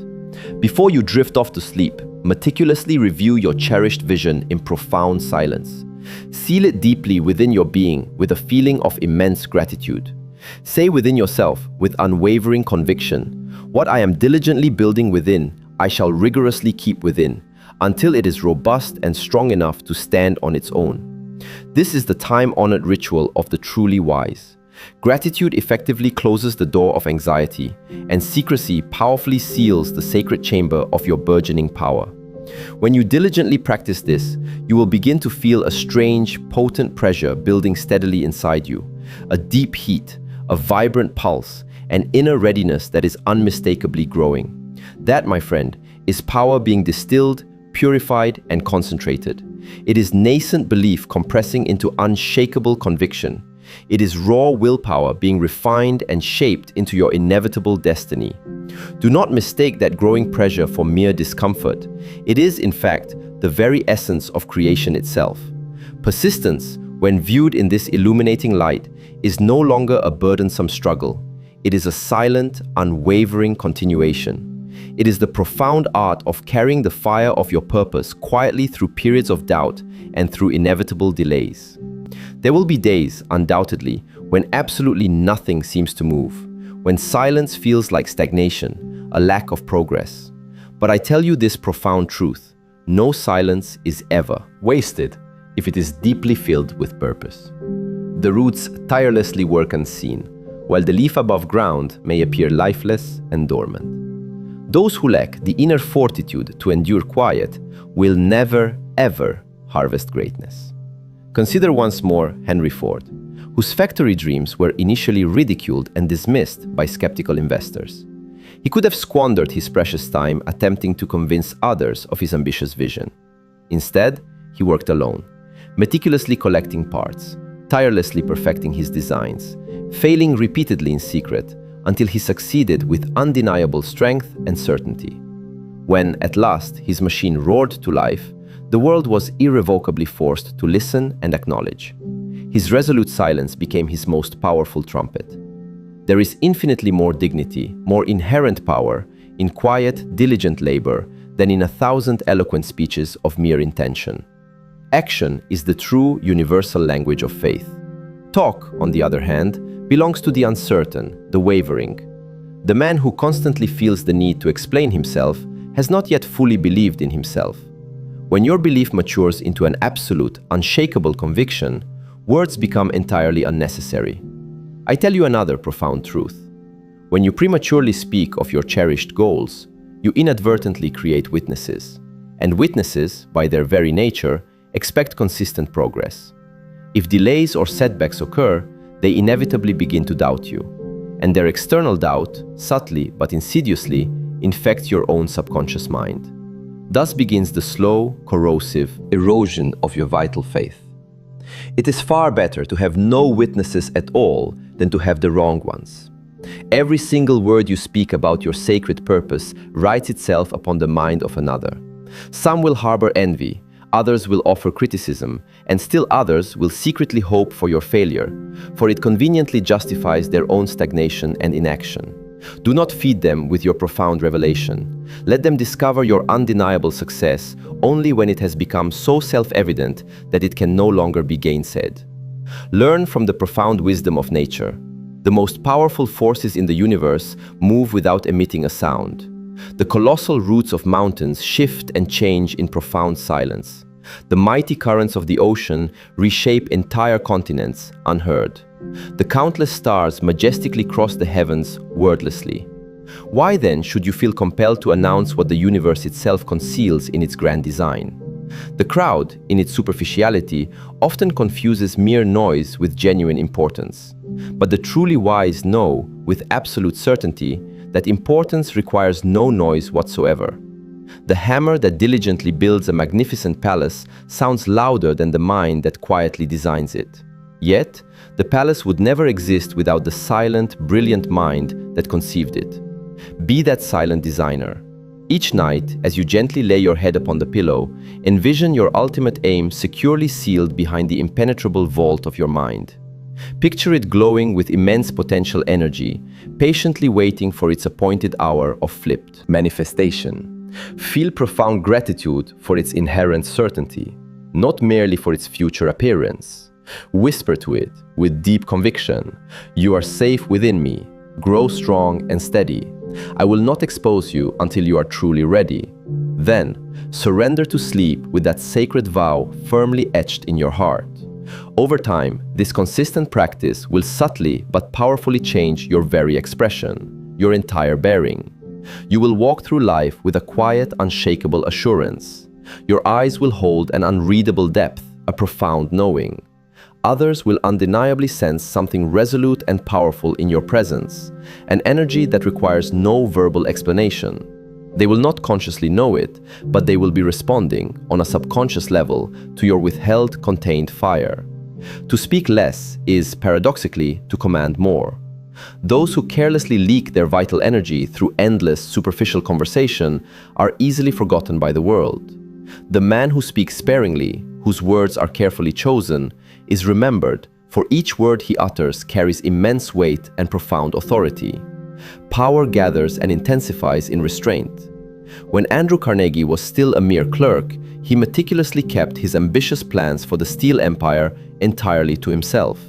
Before you drift off to sleep, meticulously review your cherished vision in profound silence. Seal it deeply within your being with a feeling of immense gratitude. Say within yourself, with unwavering conviction, "What I am diligently building within, I shall rigorously keep within, until it is robust and strong enough to stand on its own." This is the time-honored ritual of the truly wise. Gratitude effectively closes the door of anxiety, and secrecy powerfully seals the sacred chamber of your burgeoning power. When you diligently practice this, you will begin to feel a strange, potent pressure building steadily inside you, a deep heat, a vibrant pulse, an inner readiness that is unmistakably growing. That, my friend, is power being distilled, purified, and concentrated. It is nascent belief compressing into unshakable conviction. It is raw willpower being refined and shaped into your inevitable destiny. Do not mistake that growing pressure for mere discomfort. It is, in fact, the very essence of creation itself. Persistence, when viewed in this illuminating light, is no longer a burdensome struggle. It is a silent, unwavering continuation. It is the profound art of carrying the fire of your purpose quietly through periods of doubt and through inevitable delays. There will be days, undoubtedly, when absolutely nothing seems to move, when silence feels like stagnation, a lack of progress. But I tell you this profound truth: no silence is ever wasted if it is deeply filled with purpose. The roots tirelessly work unseen, while the leaf above ground may appear lifeless and dormant. Those who lack the inner fortitude to endure quiet will never, ever harvest greatness. Consider once more Henry Ford, whose factory dreams were initially ridiculed and dismissed by skeptical investors. He could have squandered his precious time attempting to convince others of his ambitious vision. Instead, he worked alone, meticulously collecting parts, tirelessly perfecting his designs, failing repeatedly in secret until he succeeded with undeniable strength and certainty. When, at last, his machine roared to life, the world was irrevocably forced to listen and acknowledge. His resolute silence became his most powerful trumpet. There is infinitely more dignity, more inherent power, in quiet, diligent labor than in 1,000 eloquent speeches of mere intention. Action is the true universal language of faith. Talk, on the other hand, belongs to the uncertain, the wavering. The man who constantly feels the need to explain himself has not yet fully believed in himself. When your belief matures into an absolute, unshakable conviction, words become entirely unnecessary. I tell you another profound truth. When you prematurely speak of your cherished goals, you inadvertently create witnesses. And witnesses, by their very nature, expect consistent progress. If delays or setbacks occur, they inevitably begin to doubt you. And their external doubt, subtly but insidiously, infects your own subconscious mind. Thus begins the slow, corrosive erosion of your vital faith. It is far better to have no witnesses at all than to have the wrong ones. Every single word you speak about your sacred purpose writes itself upon the mind of another. Some will harbor envy, others will offer criticism, and still others will secretly hope for your failure, for it conveniently justifies their own stagnation and inaction. Do not feed them with your profound revelation. Let them discover your undeniable success only when it has become so self-evident that it can no longer be gainsaid. Learn from the profound wisdom of nature. The most powerful forces in the universe move without emitting a sound. The colossal roots of mountains shift and change in profound silence. The mighty currents of the ocean reshape entire continents unheard. The countless stars majestically cross the heavens wordlessly. Why then should you feel compelled to announce what the universe itself conceals in its grand design? The crowd, in its superficiality, often confuses mere noise with genuine importance. But the truly wise know, with absolute certainty, that importance requires no noise whatsoever. The hammer that diligently builds a magnificent palace sounds louder than the mind that quietly designs it. Yet, the palace would never exist without the silent, brilliant mind that conceived it. Be that silent designer. Each night, as you gently lay your head upon the pillow, envision your ultimate aim securely sealed behind the impenetrable vault of your mind. Picture it glowing with immense potential energy, patiently waiting for its appointed hour of flipped manifestation. Feel profound gratitude for its inherent certainty, not merely for its future appearance. Whisper to it with deep conviction, "You are safe within me. Grow strong and steady. I will not expose you until you are truly ready." Then, surrender to sleep with that sacred vow firmly etched in your heart. Over time, this consistent practice will subtly but powerfully change your very expression, your entire bearing. You will walk through life with a quiet, unshakable assurance. Your eyes will hold an unreadable depth, a profound knowing. Others will undeniably sense something resolute and powerful in your presence, an energy that requires no verbal explanation. They will not consciously know it, but they will be responding, on a subconscious level, to your withheld, contained fire. To speak less is, paradoxically, to command more. Those who carelessly leak their vital energy through endless, superficial conversation are easily forgotten by the world. The man who speaks sparingly, whose words are carefully chosen, is remembered, for each word he utters carries immense weight and profound authority. Power gathers and intensifies in restraint. When Andrew Carnegie was still a mere clerk, he meticulously kept his ambitious plans for the steel empire entirely to himself.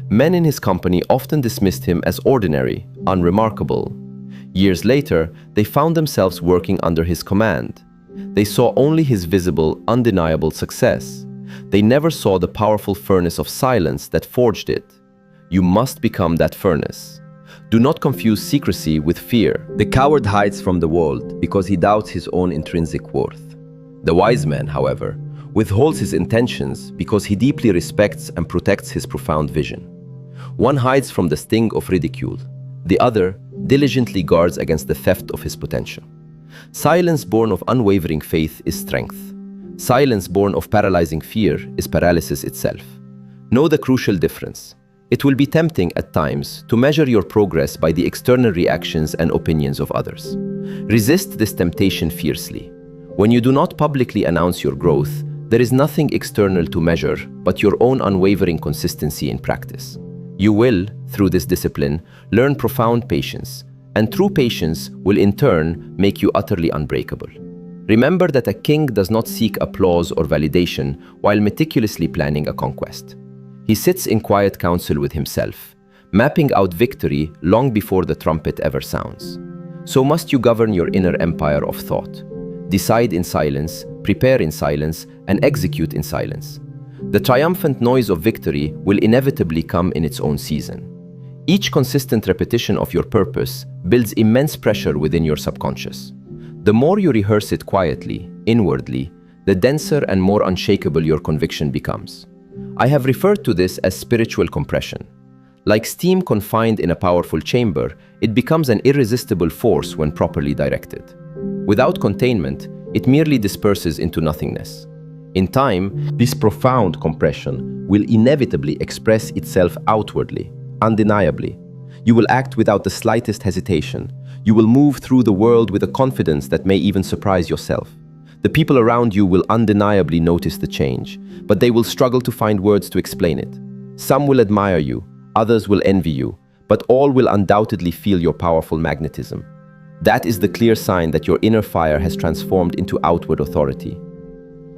Men in his company often dismissed him as ordinary, unremarkable. Years later, they found themselves working under his command. They saw only his visible, undeniable success. They never saw the powerful furnace of silence that forged it. You must become that furnace. Do not confuse secrecy with fear. The coward hides from the world because he doubts his own intrinsic worth. The wise man, however, withholds his intentions because he deeply respects and protects his profound vision. One hides from the sting of ridicule. The other diligently guards against the theft of his potential. Silence born of unwavering faith is strength. Silence born of paralyzing fear is paralysis itself. Know the crucial difference. It will be tempting at times to measure your progress by the external reactions and opinions of others. Resist this temptation fiercely. When you do not publicly announce your growth, there is nothing external to measure but your own unwavering consistency in practice. You will, through this discipline, learn profound patience, and true patience will in turn make you utterly unbreakable. Remember that a king does not seek applause or validation while meticulously planning a conquest. He sits in quiet council with himself, mapping out victory long before the trumpet ever sounds. So must you govern your inner empire of thought. Decide in silence, prepare in silence, and execute in silence. The triumphant noise of victory will inevitably come in its own season. Each consistent repetition of your purpose builds immense pressure within your subconscious. The more you rehearse it quietly, inwardly, the denser and more unshakable your conviction becomes. I have referred to this as spiritual compression. Like steam confined in a powerful chamber, it becomes an irresistible force when properly directed. Without containment, it merely disperses into nothingness. In time, this profound compression will inevitably express itself outwardly, undeniably. You will act without the slightest hesitation. You will move through the world with a confidence that may even surprise yourself. The people around you will undeniably notice the change, but they will struggle to find words to explain it. Some will admire you, others will envy you, but all will undoubtedly feel your powerful magnetism. That is the clear sign that your inner fire has transformed into outward authority.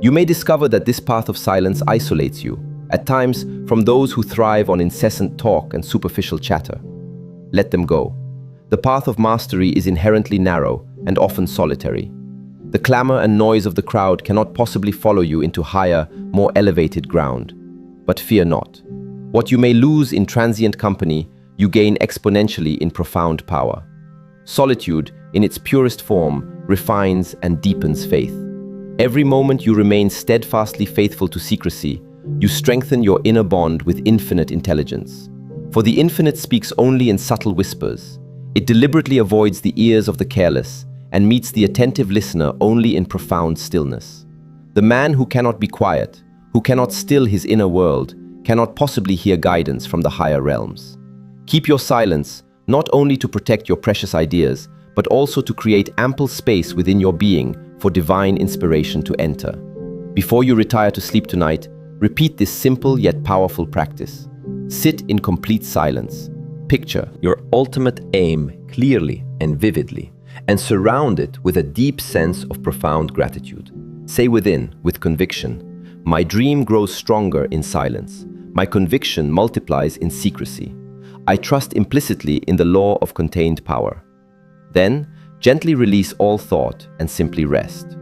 You may discover that this path of silence isolates you, at times from those who thrive on incessant talk and superficial chatter. Let them go. The path of mastery is inherently narrow and often solitary. The clamor and noise of the crowd cannot possibly follow you into higher, more elevated ground. But fear not. What you may lose in transient company, you gain exponentially in profound power. Solitude, in its purest form, refines and deepens faith. Every moment you remain steadfastly faithful to secrecy, you strengthen your inner bond with infinite intelligence. For the infinite speaks only in subtle whispers. It deliberately avoids the ears of the careless and meets the attentive listener only in profound stillness. The man who cannot be quiet, who cannot still his inner world, cannot possibly hear guidance from the higher realms. Keep your silence, not only to protect your precious ideas, but also to create ample space within your being for divine inspiration to enter. Before you retire to sleep tonight, repeat this simple yet powerful practice. Sit in complete silence. Picture your ultimate aim clearly and vividly, and surround it with a deep sense of profound gratitude. Say within, with conviction, "My dream grows stronger in silence. My conviction multiplies in secrecy. I trust implicitly in the law of contained power." Then, gently release all thought and simply rest.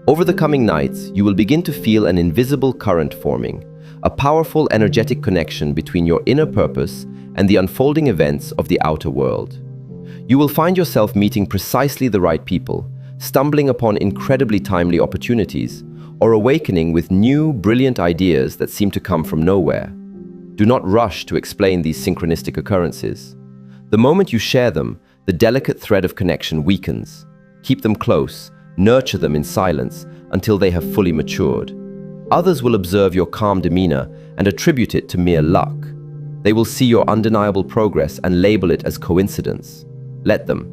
Over the coming nights, you will begin to feel an invisible current forming, a powerful energetic connection between your inner purpose and the unfolding events of the outer world. You will find yourself meeting precisely the right people, stumbling upon incredibly timely opportunities, or awakening with new, brilliant ideas that seem to come from nowhere. Do not rush to explain these synchronistic occurrences. The moment you share them, the delicate thread of connection weakens. Keep them close, nurture them in silence until they have fully matured. Others will observe your calm demeanor and attribute it to mere luck. They will see your undeniable progress and label it as coincidence. Let them.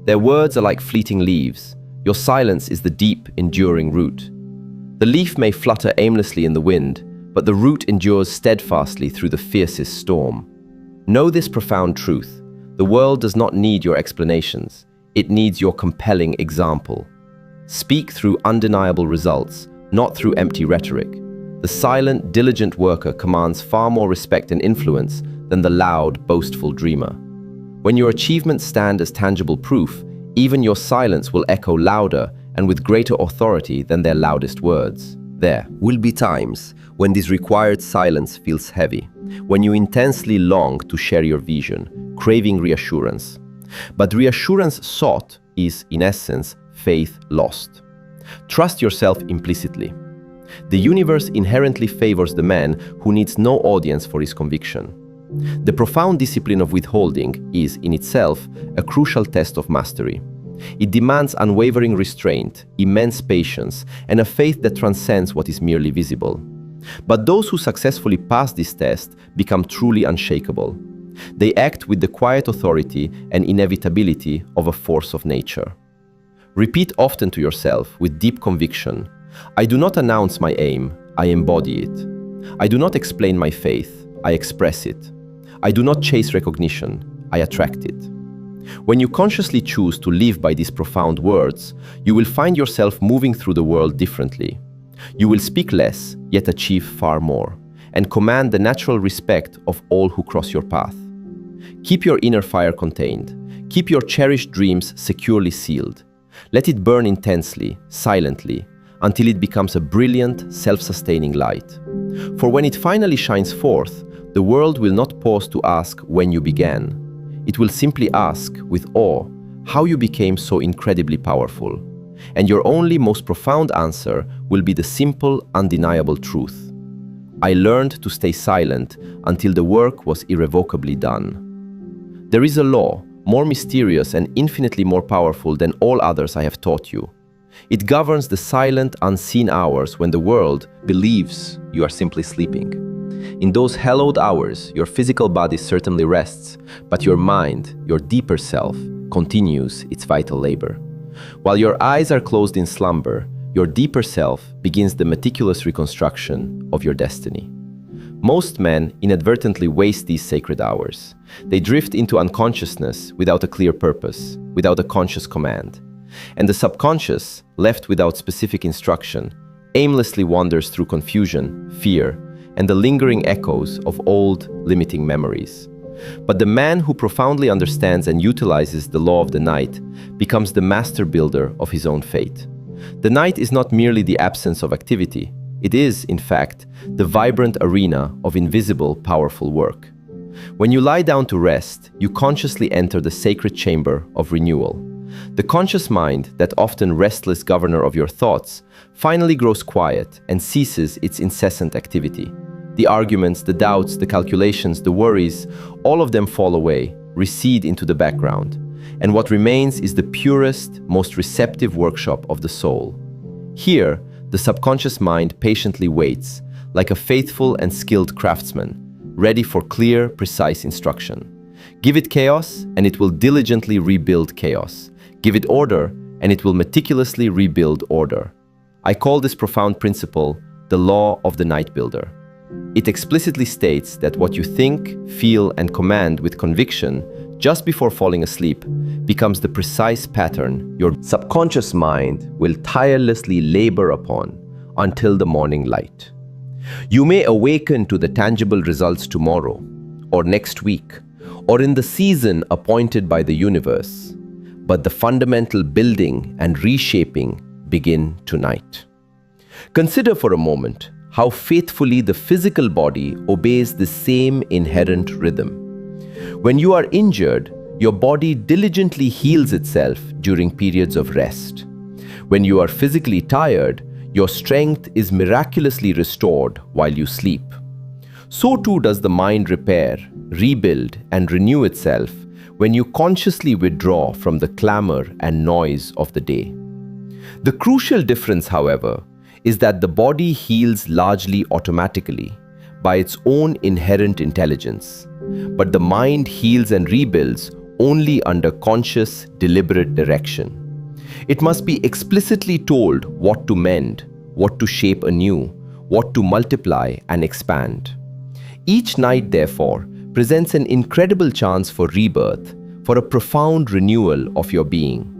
Their words are like fleeting leaves. Your silence is the deep, enduring root. The leaf may flutter aimlessly in the wind, but the root endures steadfastly through the fiercest storm. Know this profound truth: the world does not need your explanations, it needs your compelling example. Speak through undeniable results, not through empty rhetoric. The silent, diligent worker commands far more respect and influence than the loud, boastful dreamer. When your achievements stand as tangible proof, even your silence will echo louder and with greater authority than their loudest words. There will be times when this required silence feels heavy, when you intensely long to share your vision, craving reassurance. But reassurance sought is, in essence, faith lost. Trust yourself implicitly. The universe inherently favors the man who needs no audience for his conviction. The profound discipline of withholding is, in itself, a crucial test of mastery. It demands unwavering restraint, immense patience, and a faith that transcends what is merely visible. But those who successfully pass this test become truly unshakable. They act with the quiet authority and inevitability of a force of nature. Repeat often to yourself with deep conviction: I do not announce my aim, I embody it. I do not explain my faith, I express it. I do not chase recognition, I attract it. When you consciously choose to live by these profound words, you will find yourself moving through the world differently. You will speak less, yet achieve far more, and command the natural respect of all who cross your path. Keep your inner fire contained. Keep your cherished dreams securely sealed. Let it burn intensely, silently, until it becomes a brilliant, self-sustaining light. For when it finally shines forth, the world will not pause to ask when you began. It will simply ask, with awe, how you became so incredibly powerful. And your only most profound answer will be the simple, undeniable truth: I learned to stay silent until the work was irrevocably done. There is a law, more mysterious and infinitely more powerful than all others I have taught you. It governs the silent, unseen hours when the world believes you are simply sleeping. In those hallowed hours, your physical body certainly rests, but your mind, your deeper self, continues its vital labor. While your eyes are closed in slumber, your deeper self begins the meticulous reconstruction of your destiny. Most men inadvertently waste these sacred hours. They drift into unconsciousness without a clear purpose, without a conscious command. And the subconscious, left without specific instruction, aimlessly wanders through confusion, fear, and the lingering echoes of old, limiting memories. But the man who profoundly understands and utilizes the law of the night becomes the master builder of his own fate. The night is not merely the absence of activity. It is, in fact, the vibrant arena of invisible, powerful work. When you lie down to rest, you consciously enter the sacred chamber of renewal. The conscious mind, that often restless governor of your thoughts, finally grows quiet and ceases its incessant activity. The arguments, the doubts, the calculations, the worries, all of them fall away, recede into the background. And what remains is the purest, most receptive workshop of the soul. Here, the subconscious mind patiently waits, like a faithful and skilled craftsman, ready for clear, precise instruction. Give it chaos, and it will diligently rebuild chaos. Give it order, and it will meticulously rebuild order. I call this profound principle the law of the night builder. It explicitly states that what you think, feel, and command with conviction just before falling asleep becomes the precise pattern your subconscious mind will tirelessly labor upon until the morning light. You may awaken to the tangible results tomorrow, or next week, or in the season appointed by the universe, but the fundamental building and reshaping begin tonight. Consider for a moment how faithfully the physical body obeys the same inherent rhythm. When you are injured, your body diligently heals itself during periods of rest. When you are physically tired, your strength is miraculously restored while you sleep. So too does the mind repair, rebuild, and renew itself when you consciously withdraw from the clamor and noise of the day. The crucial difference, however, is that the body heals largely automatically by its own inherent intelligence, but the mind heals and rebuilds only under conscious, deliberate direction. It must be explicitly told what to mend, what to shape anew, what to multiply and expand. Each night, therefore, presents an incredible chance for rebirth, for a profound renewal of your being.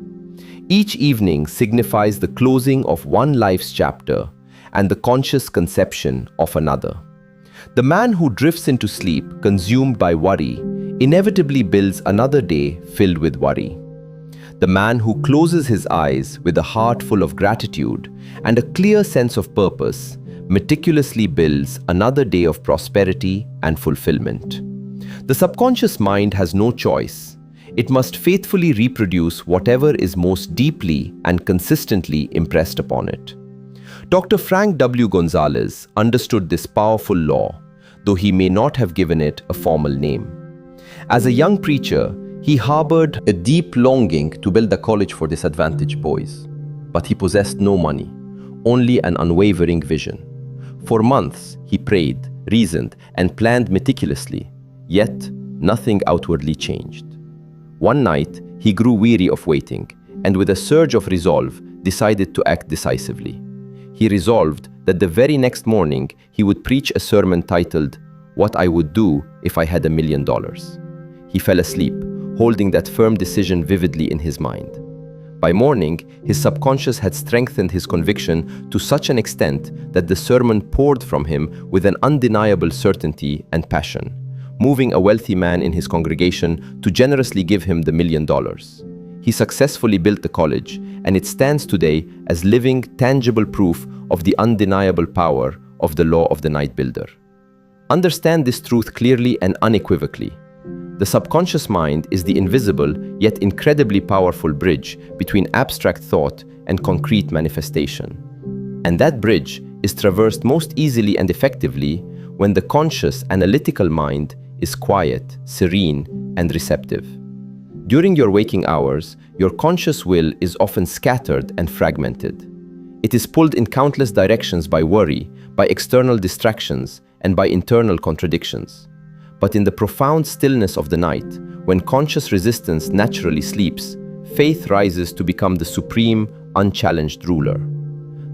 Each evening signifies the closing of one life's chapter and the conscious conception of another. The man who drifts into sleep, consumed by worry, inevitably builds another day filled with worry. The man who closes his eyes with a heart full of gratitude and a clear sense of purpose meticulously builds another day of prosperity and fulfillment. The subconscious mind has no choice. It must faithfully reproduce whatever is most deeply and consistently impressed upon it. Dr. Frank W. Gonzalez understood this powerful law, though he may not have given it a formal name. As a young preacher, he harbored a deep longing to build a college for disadvantaged boys. But he possessed no money, only an unwavering vision. For months, he prayed, reasoned, and planned meticulously, yet nothing outwardly changed. One night, he grew weary of waiting, and with a surge of resolve, decided to act decisively. He resolved that the very next morning, he would preach a sermon titled, "What I Would Do If I Had $1 Million." He fell asleep, holding that firm decision vividly in his mind. By morning, his subconscious had strengthened his conviction to such an extent that the sermon poured from him with an undeniable certainty and passion, moving a wealthy man in his congregation to generously give him the $1 million. He successfully built the college, and it stands today as living, tangible proof of the undeniable power of the law of the night builder. Understand this truth clearly and unequivocally. The subconscious mind is the invisible yet incredibly powerful bridge between abstract thought and concrete manifestation. And that bridge is traversed most easily and effectively when the conscious, analytical mind is quiet, serene, and receptive. During your waking hours, your conscious will is often scattered and fragmented. It is pulled in countless directions by worry, by external distractions, and by internal contradictions. But in the profound stillness of the night, when conscious resistance naturally sleeps, faith rises to become the supreme, unchallenged ruler.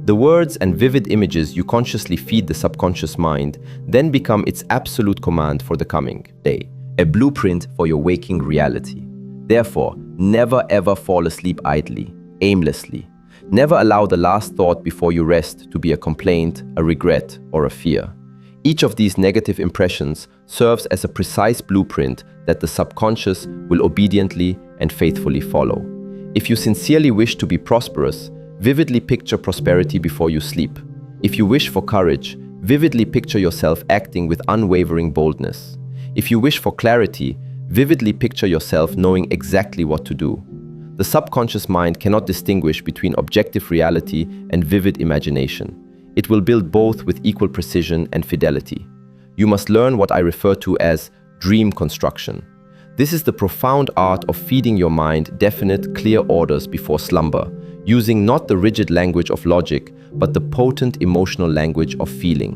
The words and vivid images you consciously feed the subconscious mind then become its absolute command for the coming day, a blueprint for your waking reality. Therefore, never ever fall asleep idly, aimlessly. Never allow the last thought before you rest to be a complaint, a regret, or a fear. Each of these negative impressions serves as a precise blueprint that the subconscious will obediently and faithfully follow. If you sincerely wish to be prosperous, vividly picture prosperity before you sleep. If you wish for courage, vividly picture yourself acting with unwavering boldness. If you wish for clarity, vividly picture yourself knowing exactly what to do. The subconscious mind cannot distinguish between objective reality and vivid imagination. It will build both with equal precision and fidelity. You must learn what I refer to as dream construction. This is the profound art of feeding your mind definite, clear orders before slumber, using not the rigid language of logic, but the potent emotional language of feeling.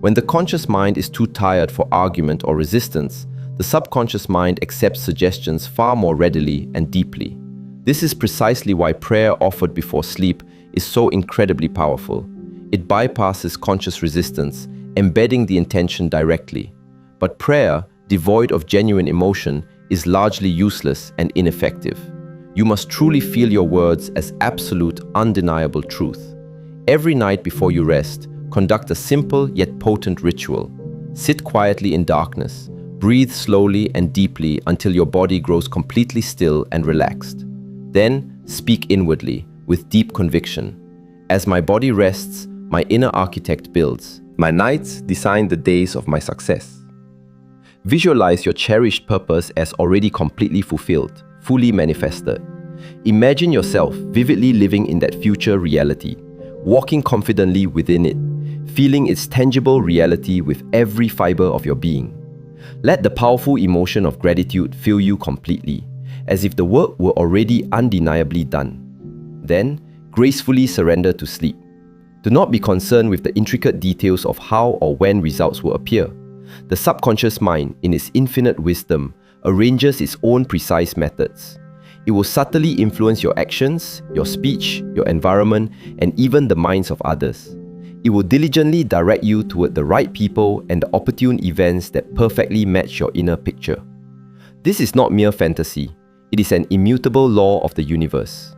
When the conscious mind is too tired for argument or resistance, the subconscious mind accepts suggestions far more readily and deeply. This is precisely why prayer offered before sleep is so incredibly powerful. It bypasses conscious resistance, embedding the intention directly. But prayer, devoid of genuine emotion, is largely useless and ineffective. You must truly feel your words as absolute, undeniable truth. Every night before you rest, conduct a simple yet potent ritual. Sit quietly in darkness. Breathe slowly and deeply until your body grows completely still and relaxed. Then speak inwardly with deep conviction. As my body rests, my inner architect builds. My nights design the days of my success. Visualize your cherished purpose as already completely fulfilled, fully manifested. Imagine yourself vividly living in that future reality, walking confidently within it, feeling its tangible reality with every fiber of your being. Let the powerful emotion of gratitude fill you completely, as if the work were already undeniably done. Then, gracefully surrender to sleep. Do not be concerned with the intricate details of how or when results will appear. The subconscious mind, in its infinite wisdom, arranges its own precise methods. It will subtly influence your actions, your speech, your environment, and even the minds of others. It will diligently direct you toward the right people and the opportune events that perfectly match your inner picture. This is not mere fantasy. It is an immutable law of the universe.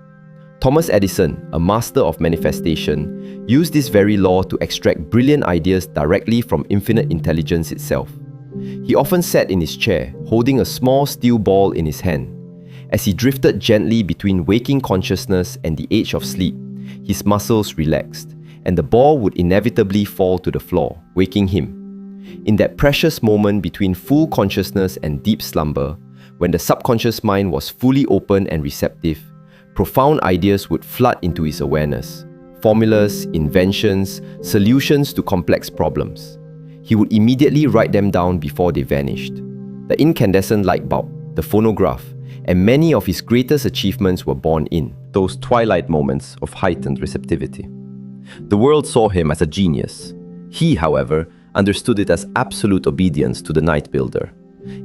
Thomas Edison, a master of manifestation, used this very law to extract brilliant ideas directly from infinite intelligence itself. He often sat in his chair, holding a small steel ball in his hand. As he drifted gently between waking consciousness and the edge of sleep, his muscles relaxed, and the ball would inevitably fall to the floor, waking him. In that precious moment between full consciousness and deep slumber, when the subconscious mind was fully open and receptive, profound ideas would flood into his awareness. Formulas, inventions, solutions to complex problems. He would immediately write them down before they vanished. The incandescent light bulb, the phonograph, and many of his greatest achievements were born in those twilight moments of heightened receptivity. The world saw him as a genius. He, however, understood it as absolute obedience to the night builder.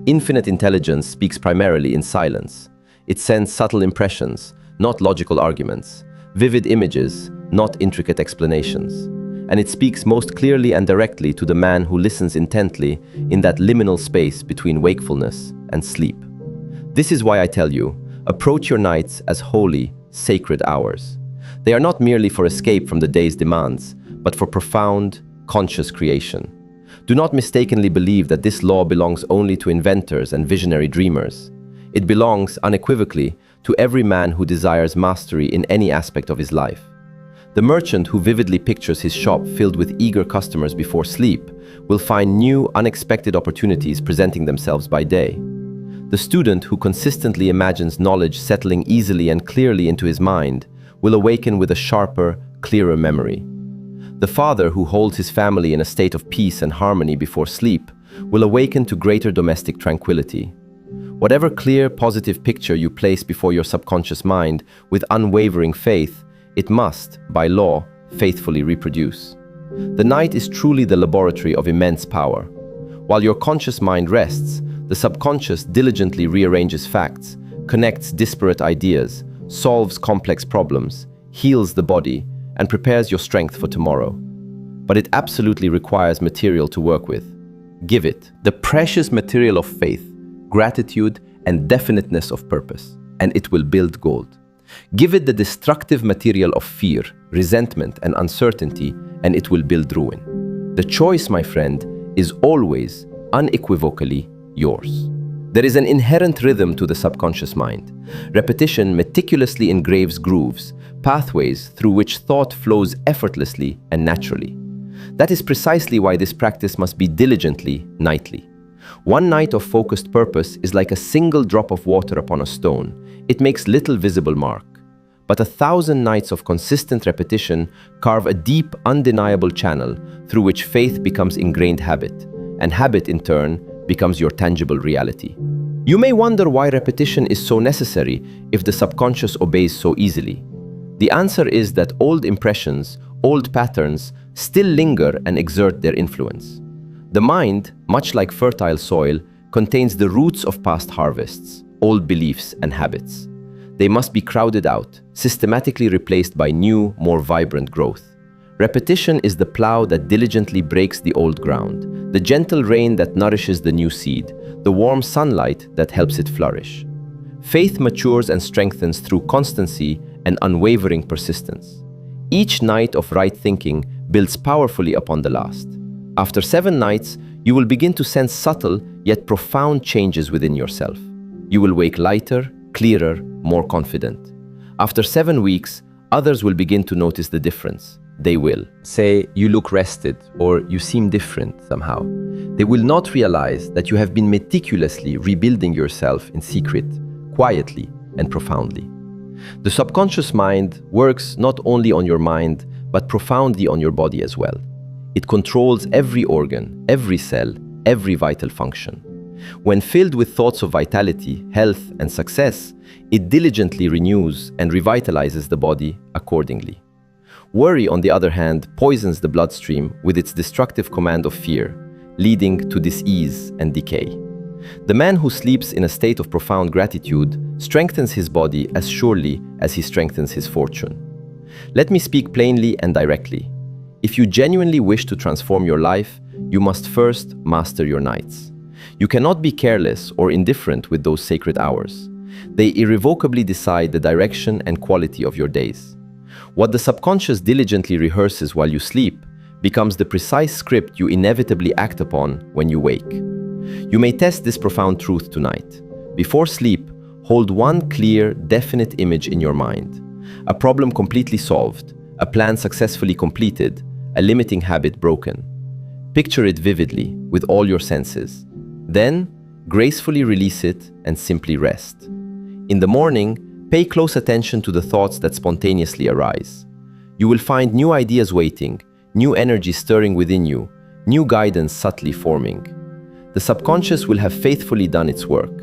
Infinite intelligence speaks primarily in silence. It sends subtle impressions, not logical arguments, vivid images, not intricate explanations. And it speaks most clearly and directly to the man who listens intently in that liminal space between wakefulness and sleep. This is why I tell you, approach your nights as holy, sacred hours. They are not merely for escape from the day's demands, but for profound, conscious creation. Do not mistakenly believe that this law belongs only to inventors and visionary dreamers. It belongs, unequivocally, to every man who desires mastery in any aspect of his life. The merchant who vividly pictures his shop filled with eager customers before sleep will find new, unexpected opportunities presenting themselves by day. The student who consistently imagines knowledge settling easily and clearly into his mind will awaken with a sharper, clearer memory. The father who holds his family in a state of peace and harmony before sleep will awaken to greater domestic tranquility. Whatever clear, positive picture you place before your subconscious mind with unwavering faith, it must, by law, faithfully reproduce. The night is truly the laboratory of immense power. While your conscious mind rests, the subconscious diligently rearranges facts, connects disparate ideas, solves complex problems, heals the body, and prepares your strength for tomorrow. But it absolutely requires material to work with. Give it the precious material of faith, gratitude, and definiteness of purpose, and it will build gold. Give it the destructive material of fear, resentment, and uncertainty, and it will build ruin. The choice, my friend, is always, unequivocally, yours. There is an inherent rhythm to the subconscious mind. Repetition meticulously engraves grooves, pathways through which thought flows effortlessly and naturally. That is precisely why this practice must be diligently, nightly. One night of focused purpose is like a single drop of water upon a stone. It makes little visible mark. But 1,000 nights of consistent repetition carve a deep, undeniable channel through which faith becomes ingrained habit, and habit, in turn, becomes your tangible reality. You may wonder why repetition is so necessary if the subconscious obeys so easily. The answer is that old impressions, old patterns, still linger and exert their influence. The mind, much like fertile soil, contains the roots of past harvests, old beliefs and habits. They must be crowded out, systematically replaced by new, more vibrant growth. Repetition is the plow that diligently breaks the old ground, the gentle rain that nourishes the new seed, the warm sunlight that helps it flourish. Faith matures and strengthens through constancy and unwavering persistence. Each night of right thinking builds powerfully upon the last. After 7 nights, you will begin to sense subtle yet profound changes within yourself. You will wake lighter, clearer, more confident. After 7 weeks, others will begin to notice the difference. They will say, "You look rested," or "You seem different somehow." They will not realize that you have been meticulously rebuilding yourself in secret, quietly and profoundly. The subconscious mind works not only on your mind, but profoundly on your body as well. It controls every organ, every cell, every vital function. When filled with thoughts of vitality, health, and success, it diligently renews and revitalizes the body accordingly. Worry, on the other hand, poisons the bloodstream with its destructive command of fear, leading to disease and decay. The man who sleeps in a state of profound gratitude strengthens his body as surely as he strengthens his fortune. Let me speak plainly and directly. If you genuinely wish to transform your life, you must first master your nights. You cannot be careless or indifferent with those sacred hours. They irrevocably decide the direction and quality of your days. What the subconscious diligently rehearses while you sleep becomes the precise script you inevitably act upon when you wake. You may test this profound truth tonight. Before sleep, hold one clear, definite image in your mind. A problem completely solved, a plan successfully completed, a limiting habit broken. Picture it vividly with all your senses. Then, gracefully release it and simply rest. In the morning, pay close attention to the thoughts that spontaneously arise. You will find new ideas waiting, new energy stirring within you, new guidance subtly forming. The subconscious will have faithfully done its work.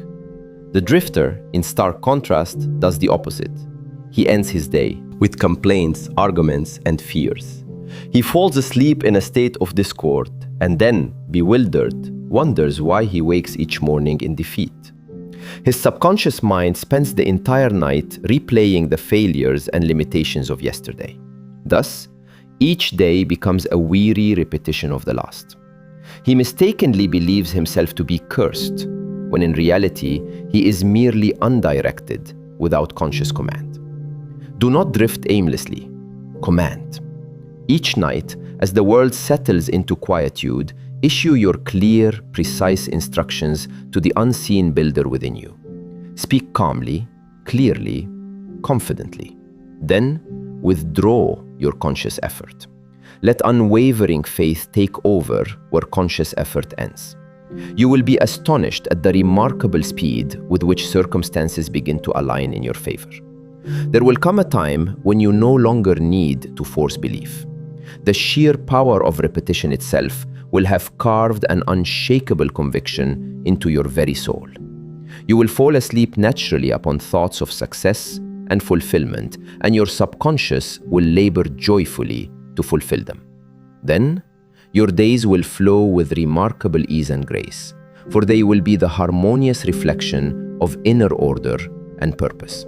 The drifter, in stark contrast, does the opposite. He ends his day with complaints, arguments, and fears. He falls asleep in a state of discord and then, bewildered, wonders why he wakes each morning in defeat. His subconscious mind spends the entire night replaying the failures and limitations of yesterday. Thus, each day becomes a weary repetition of the last. He mistakenly believes himself to be cursed, when in reality, he is merely undirected, without conscious command. Do not drift aimlessly. Command. Each night, as the world settles into quietude, issue your clear, precise instructions to the unseen builder within you. Speak calmly, clearly, confidently. Then, withdraw your conscious effort. Let unwavering faith take over where conscious effort ends. You will be astonished at the remarkable speed with which circumstances begin to align in your favor. There will come a time when you no longer need to force belief. The sheer power of repetition itself will have carved an unshakable conviction into your very soul. You will fall asleep naturally upon thoughts of success and fulfillment, and your subconscious will labor joyfully to fulfill them. Then, your days will flow with remarkable ease and grace, for they will be the harmonious reflection of inner order and purpose.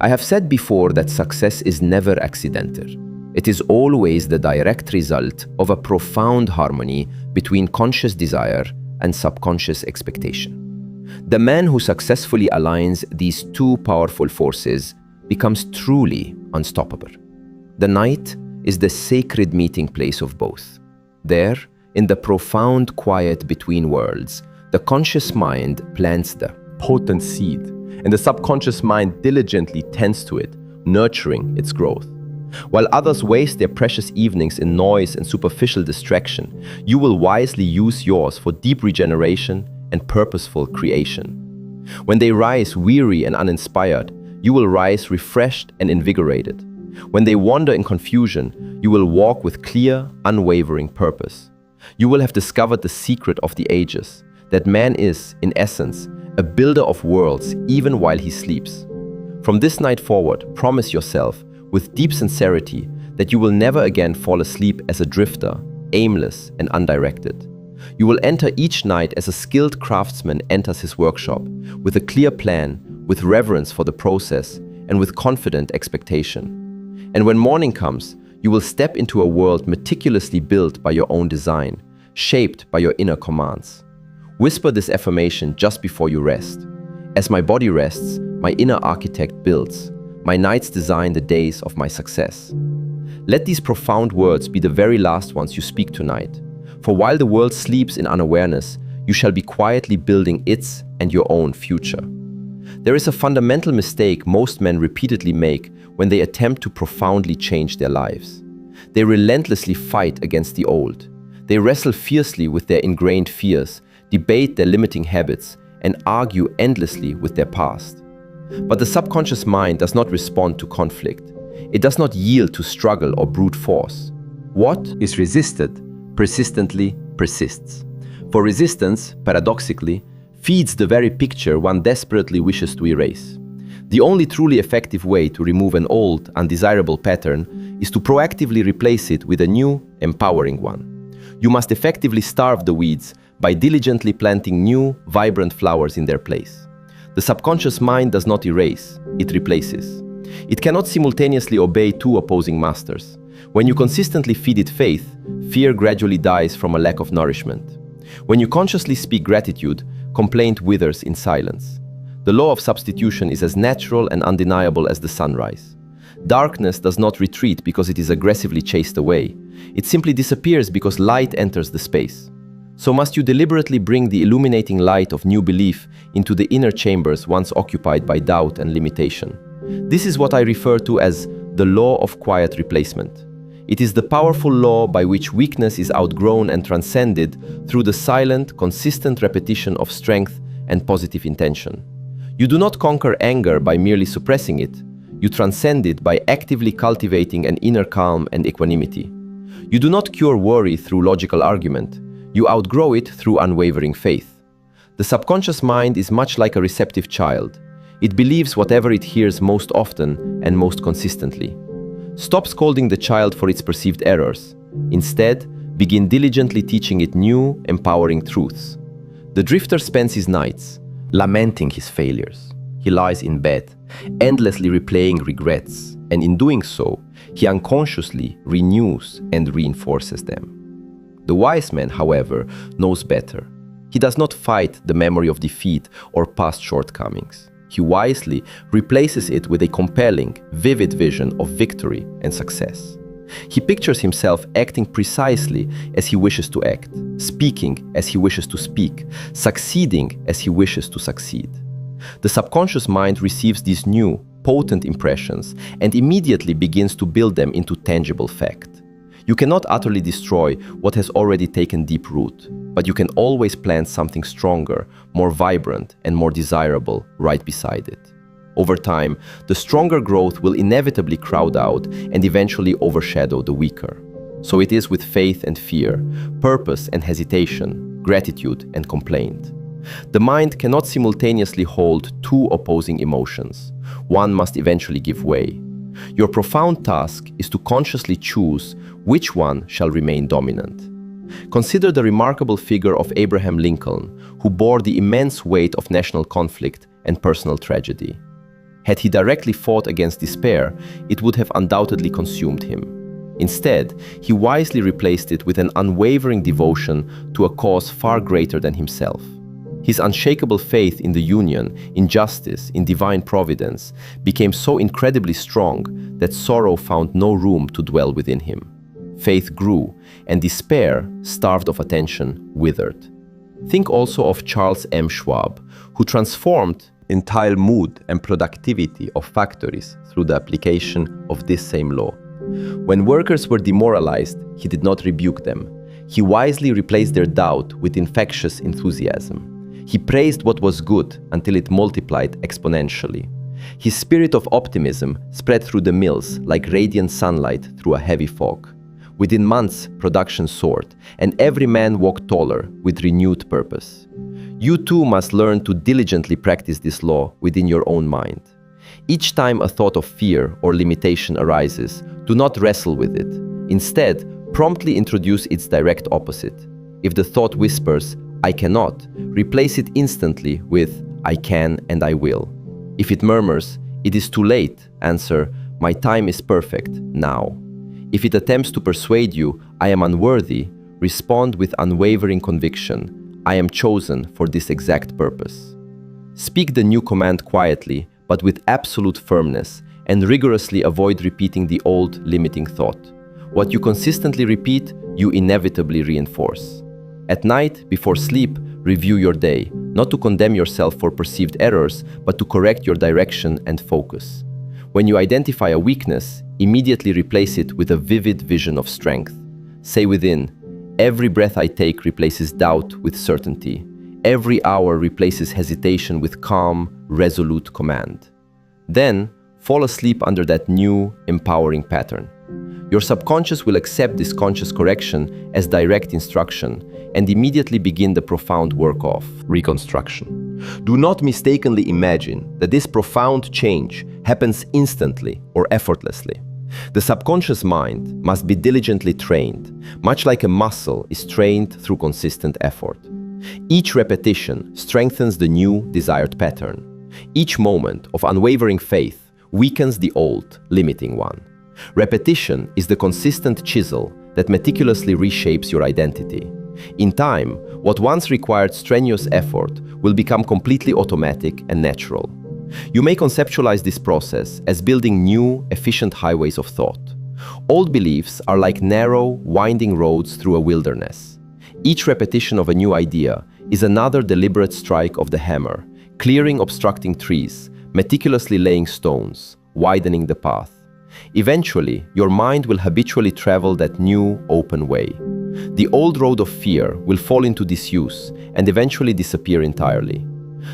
I have said before that success is never accidental. It is always the direct result of a profound harmony between conscious desire and subconscious expectation. The man who successfully aligns these two powerful forces becomes truly unstoppable. The night is the sacred meeting place of both. There, in the profound quiet between worlds, the conscious mind plants the potent seed, and the subconscious mind diligently tends to it, nurturing its growth. While others waste their precious evenings in noise and superficial distraction, you will wisely use yours for deep regeneration and purposeful creation. When they rise weary and uninspired, you will rise refreshed and invigorated. When they wander in confusion, you will walk with clear, unwavering purpose. You will have discovered the secret of the ages, that man is, in essence, a builder of worlds even while he sleeps. From this night forward, promise yourself, with deep sincerity, that you will never again fall asleep as a drifter, aimless and undirected. You will enter each night as a skilled craftsman enters his workshop, with a clear plan, with reverence for the process, and with confident expectation. And when morning comes, you will step into a world meticulously built by your own design, shaped by your inner commands. Whisper this affirmation just before you rest. As my body rests, my inner architect builds. My nights design the days of my success. Let these profound words be the very last ones you speak tonight. For while the world sleeps in unawareness, you shall be quietly building its and your own future. There is a fundamental mistake most men repeatedly make when they attempt to profoundly change their lives. They relentlessly fight against the old. They wrestle fiercely with their ingrained fears, debate their limiting habits, and argue endlessly with their past. But the subconscious mind does not respond to conflict. It does not yield to struggle or brute force. What is resisted persistently persists. For resistance, paradoxically, feeds the very picture one desperately wishes to erase. The only truly effective way to remove an old, undesirable pattern is to proactively replace it with a new, empowering one. You must effectively starve the weeds by diligently planting new, vibrant flowers in their place. The subconscious mind does not erase, it replaces. It cannot simultaneously obey two opposing masters. When you consistently feed it faith, fear gradually dies from a lack of nourishment. When you consciously speak gratitude, complaint withers in silence. The law of substitution is as natural and undeniable as the sunrise. Darkness does not retreat because it is aggressively chased away. It simply disappears because light enters the space. So must you deliberately bring the illuminating light of new belief into the inner chambers once occupied by doubt and limitation. This is what I refer to as the law of quiet replacement. It is the powerful law by which weakness is outgrown and transcended through the silent, consistent repetition of strength and positive intention. You do not conquer anger by merely suppressing it. You transcend it by actively cultivating an inner calm and equanimity. You do not cure worry through logical argument. You outgrow it through unwavering faith. The subconscious mind is much like a receptive child. It believes whatever it hears most often and most consistently. Stop scolding the child for its perceived errors. Instead, begin diligently teaching it new, empowering truths. The drifter spends his nights lamenting his failures. He lies in bed, endlessly replaying regrets, and in doing so, he unconsciously renews and reinforces them. The wise man, however, knows better. He does not fight the memory of defeat or past shortcomings. He wisely replaces it with a compelling, vivid vision of victory and success. He pictures himself acting precisely as he wishes to act, speaking as he wishes to speak, succeeding as he wishes to succeed. The subconscious mind receives these new, potent impressions and immediately begins to build them into tangible fact. You cannot utterly destroy what has already taken deep root, but you can always plant something stronger, more vibrant, and more desirable right beside it. Over time, the stronger growth will inevitably crowd out and eventually overshadow the weaker. So it is with faith and fear, purpose and hesitation, gratitude and complaint. The mind cannot simultaneously hold two opposing emotions. One must eventually give way. Your profound task is to consciously choose which one shall remain dominant. Consider the remarkable figure of Abraham Lincoln, who bore the immense weight of national conflict and personal tragedy. Had he directly fought against despair, it would have undoubtedly consumed him. Instead, he wisely replaced it with an unwavering devotion to a cause far greater than himself. His unshakable faith in the union, in justice, in divine providence, became so incredibly strong that sorrow found no room to dwell within him. Faith grew, and despair, starved of attention, withered. Think also of Charles M. Schwab, who transformed entire mood and productivity of factories through the application of this same law. When workers were demoralized, he did not rebuke them. He wisely replaced their doubt with infectious enthusiasm. He praised what was good until it multiplied exponentially. His spirit of optimism spread through the mills like radiant sunlight through a heavy fog. Within months, production soared, and every man walked taller with renewed purpose. You too must learn to diligently practice this law within your own mind. Each time a thought of fear or limitation arises, do not wrestle with it. Instead, promptly introduce its direct opposite. If the thought whispers, "I cannot," replace it instantly with "I can and I will." If it murmurs, "It is too late," answer, "My time is perfect, now." If it attempts to persuade you, "I am unworthy," respond with unwavering conviction, "I am chosen for this exact purpose." Speak the new command quietly, but with absolute firmness, and rigorously avoid repeating the old, limiting thought. What you consistently repeat, you inevitably reinforce. At night, before sleep, review your day, not to condemn yourself for perceived errors, but to correct your direction and focus. When you identify a weakness, immediately replace it with a vivid vision of strength. Say within, "Every breath I take replaces doubt with certainty. Every hour replaces hesitation with calm, resolute command." Then, fall asleep under that new, empowering pattern. Your subconscious will accept this conscious correction as direct instruction and immediately begin the profound work of reconstruction. Do not mistakenly imagine that this profound change happens instantly or effortlessly. The subconscious mind must be diligently trained, much like a muscle is trained through consistent effort. Each repetition strengthens the new desired pattern. Each moment of unwavering faith weakens the old, limiting one. Repetition is the consistent chisel that meticulously reshapes your identity. In time, what once required strenuous effort will become completely automatic and natural. You may conceptualize this process as building new, efficient highways of thought. Old beliefs are like narrow, winding roads through a wilderness. Each repetition of a new idea is another deliberate strike of the hammer, clearing obstructing trees, meticulously laying stones, widening the path. Eventually, your mind will habitually travel that new, open way. The old road of fear will fall into disuse and eventually disappear entirely.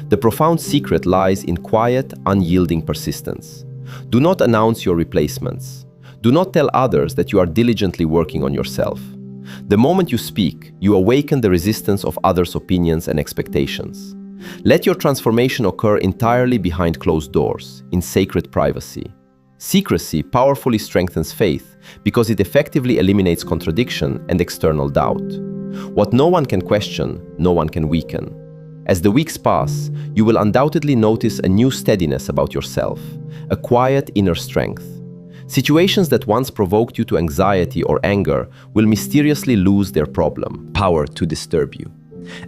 The profound secret lies in quiet, unyielding persistence. Do not announce your replacements. Do not tell others that you are diligently working on yourself. The moment you speak, you awaken the resistance of others' opinions and expectations. Let your transformation occur entirely behind closed doors, in sacred privacy. Secrecy powerfully strengthens faith because it effectively eliminates contradiction and external doubt. What no one can question, no one can weaken. As the weeks pass, you will undoubtedly notice a new steadiness about yourself, a quiet inner strength. Situations that once provoked you to anxiety or anger will mysteriously lose their power to disturb you.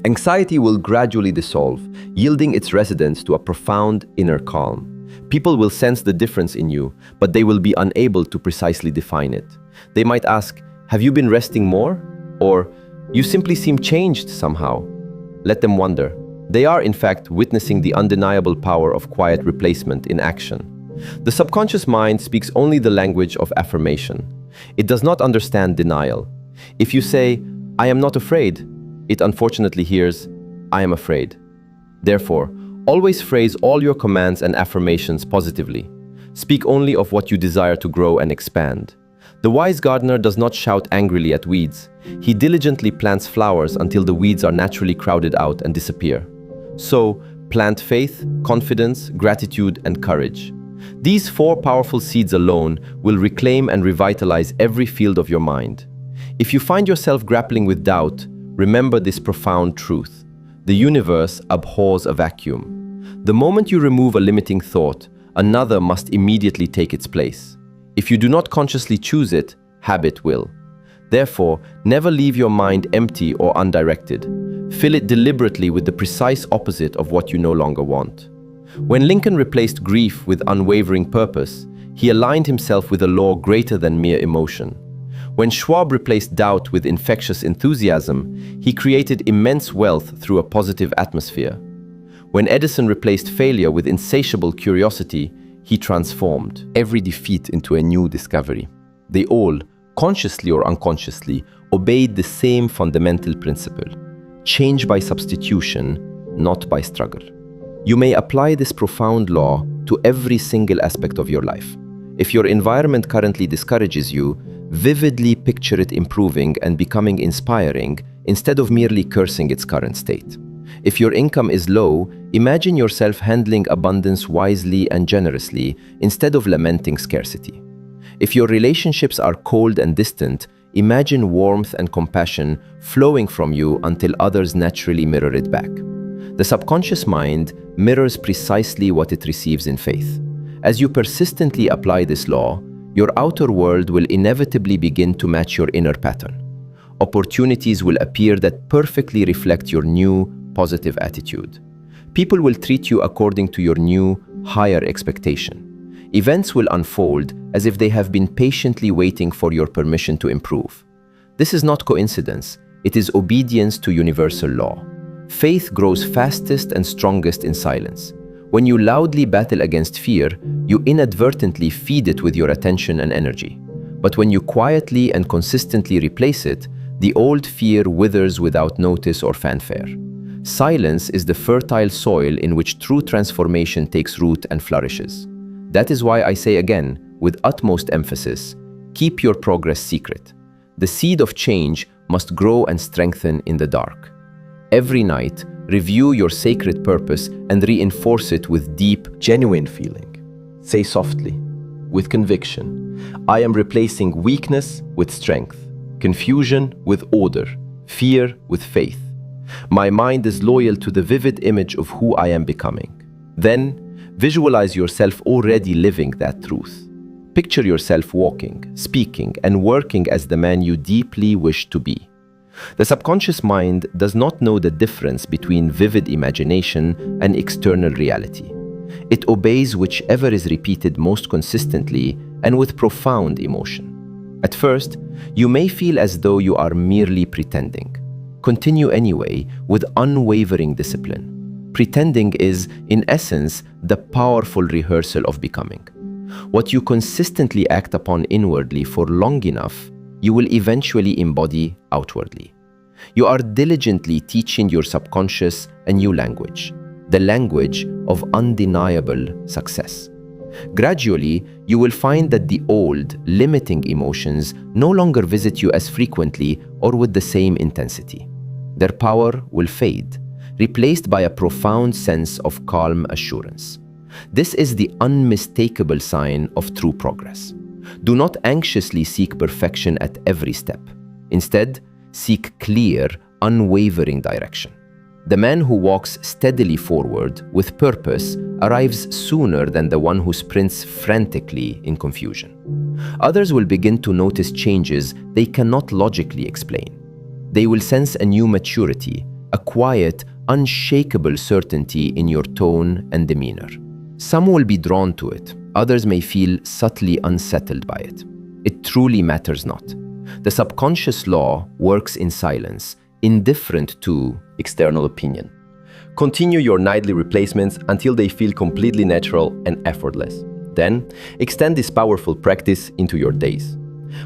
Anxiety will gradually dissolve, yielding its residence to a profound inner calm. People will sense the difference in you, but they will be unable to precisely define it. They might ask, "Have you been resting more?" Or, "You simply seem changed somehow." Let them wonder. They are, in fact, witnessing the undeniable power of quiet replacement in action. The subconscious mind speaks only the language of affirmation. It does not understand denial. If you say, "I am not afraid," it unfortunately hears, "I am afraid." Therefore, always phrase all your commands and affirmations positively. Speak only of what you desire to grow and expand. The wise gardener does not shout angrily at weeds. He diligently plants flowers until the weeds are naturally crowded out and disappear. So, plant faith, confidence, gratitude, and courage. These 4 powerful seeds alone will reclaim and revitalize every field of your mind. If you find yourself grappling with doubt, remember this profound truth. The universe abhors a vacuum. The moment you remove a limiting thought, another must immediately take its place. If you do not consciously choose it, habit will. Therefore, never leave your mind empty or undirected. Fill it deliberately with the precise opposite of what you no longer want. When Lincoln replaced grief with unwavering purpose, he aligned himself with a law greater than mere emotion. When Schwab replaced doubt with infectious enthusiasm, he created immense wealth through a positive atmosphere. When Edison replaced failure with insatiable curiosity, he transformed every defeat into a new discovery. They all, consciously or unconsciously, obeyed the same fundamental principle: change by substitution, not by struggle. You may apply this profound law to every single aspect of your life. If your environment currently discourages you, vividly picture it improving and becoming inspiring instead of merely cursing its current state. If your income is low, imagine yourself handling abundance wisely and generously instead of lamenting scarcity. If your relationships are cold and distant, imagine warmth and compassion flowing from you until others naturally mirror it back. The subconscious mind mirrors precisely what it receives in faith. As you persistently apply this law, your outer world will inevitably begin to match your inner pattern. Opportunities will appear that perfectly reflect your new, positive attitude. People will treat you according to your new, higher expectation. Events will unfold as if they have been patiently waiting for your permission to improve. This is not coincidence, it is obedience to universal law. Faith grows fastest and strongest in silence. When you loudly battle against fear, you inadvertently feed it with your attention and energy. But when you quietly and consistently replace it, the old fear withers without notice or fanfare. Silence is the fertile soil in which true transformation takes root and flourishes. That is why I say again, with utmost emphasis, keep your progress secret. The seed of change must grow and strengthen in the dark. Every night, review your sacred purpose and reinforce it with deep, genuine feeling. Say softly, with conviction, I am replacing weakness with strength, confusion with order, fear with faith. My mind is loyal to the vivid image of who I am becoming. Then, visualize yourself already living that truth. Picture yourself walking, speaking, and working as the man you deeply wish to be. The subconscious mind does not know the difference between vivid imagination and external reality. It obeys whichever is repeated most consistently and with profound emotion. At first, you may feel as though you are merely pretending. Continue anyway with unwavering discipline. Pretending is, in essence, the powerful rehearsal of becoming. What you consistently act upon inwardly for long enough, you will eventually embody outwardly. You are diligently teaching your subconscious a new language, the language of undeniable success. Gradually, you will find that the old, limiting emotions no longer visit you as frequently or with the same intensity. Their power will fade, replaced by a profound sense of calm assurance. This is the unmistakable sign of true progress. Do not anxiously seek perfection at every step. Instead, seek clear, unwavering direction. The man who walks steadily forward with purpose arrives sooner than the one who sprints frantically in confusion. Others will begin to notice changes they cannot logically explain. They will sense a new maturity, a quiet, unshakable certainty in your tone and demeanor. Some will be drawn to it, others may feel subtly unsettled by it. It truly matters not. The subconscious law works in silence, indifferent to external opinion. Continue your nightly replacements until they feel completely natural and effortless. Then, extend this powerful practice into your days.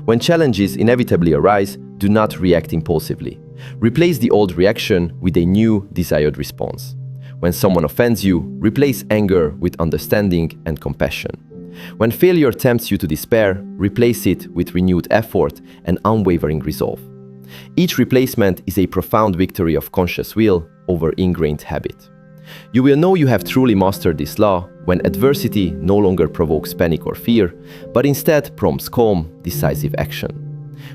When challenges inevitably arise, do not react impulsively. Replace the old reaction with a new desired response. When someone offends you, replace anger with understanding and compassion. When failure tempts you to despair, replace it with renewed effort and unwavering resolve. Each replacement is a profound victory of conscious will over ingrained habit. You will know you have truly mastered this law when adversity no longer provokes panic or fear, but instead prompts calm, decisive action.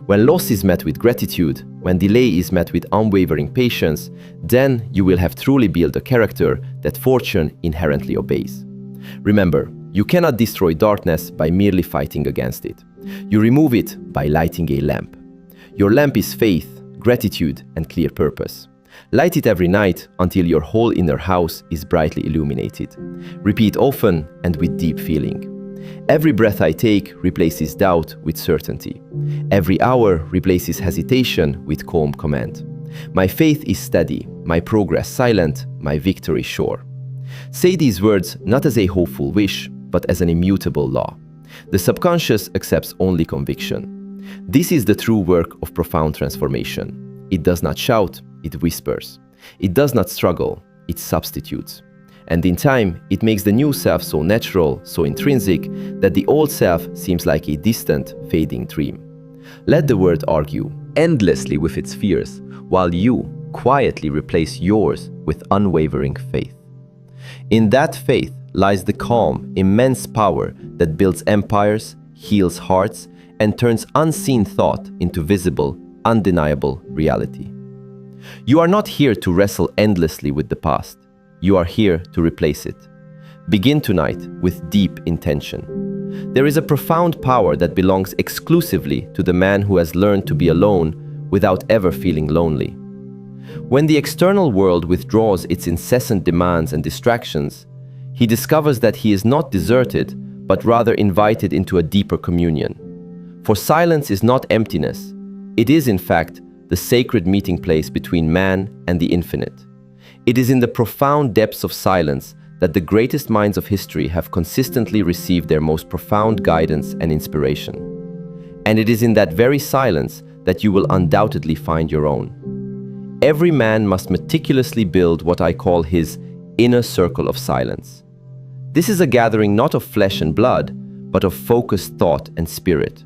When loss is met with gratitude, when delay is met with unwavering patience, then you will have truly built a character that fortune inherently obeys. Remember, you cannot destroy darkness by merely fighting against it. You remove it by lighting a lamp. Your lamp is faith, gratitude, and clear purpose. Light it every night until your whole inner house is brightly illuminated. Repeat often and with deep feeling. Every breath I take replaces doubt with certainty. Every hour replaces hesitation with calm command. My faith is steady, my progress silent, my victory sure. Say these words not as a hopeful wish, but as an immutable law. The subconscious accepts only conviction. This is the true work of profound transformation. It does not shout, it whispers. It does not struggle, it substitutes. And in time, it makes the new self so natural, so intrinsic, that the old self seems like a distant, fading dream. Let the world argue endlessly with its fears, while you quietly replace yours with unwavering faith. In that faith lies the calm, immense power that builds empires, heals hearts, and turns unseen thought into visible, undeniable reality. You are not here to wrestle endlessly with the past. You are here to replace it. Begin tonight with deep intention. There is a profound power that belongs exclusively to the man who has learned to be alone without ever feeling lonely. When the external world withdraws its incessant demands and distractions, he discovers that he is not deserted, but rather invited into a deeper communion. For silence is not emptiness. It is, in fact, the sacred meeting place between man and the infinite. It is in the profound depths of silence that the greatest minds of history have consistently received their most profound guidance and inspiration. And it is in that very silence that you will undoubtedly find your own. Every man must meticulously build what I call his inner circle of silence. This is a gathering not of flesh and blood, but of focused thought and spirit.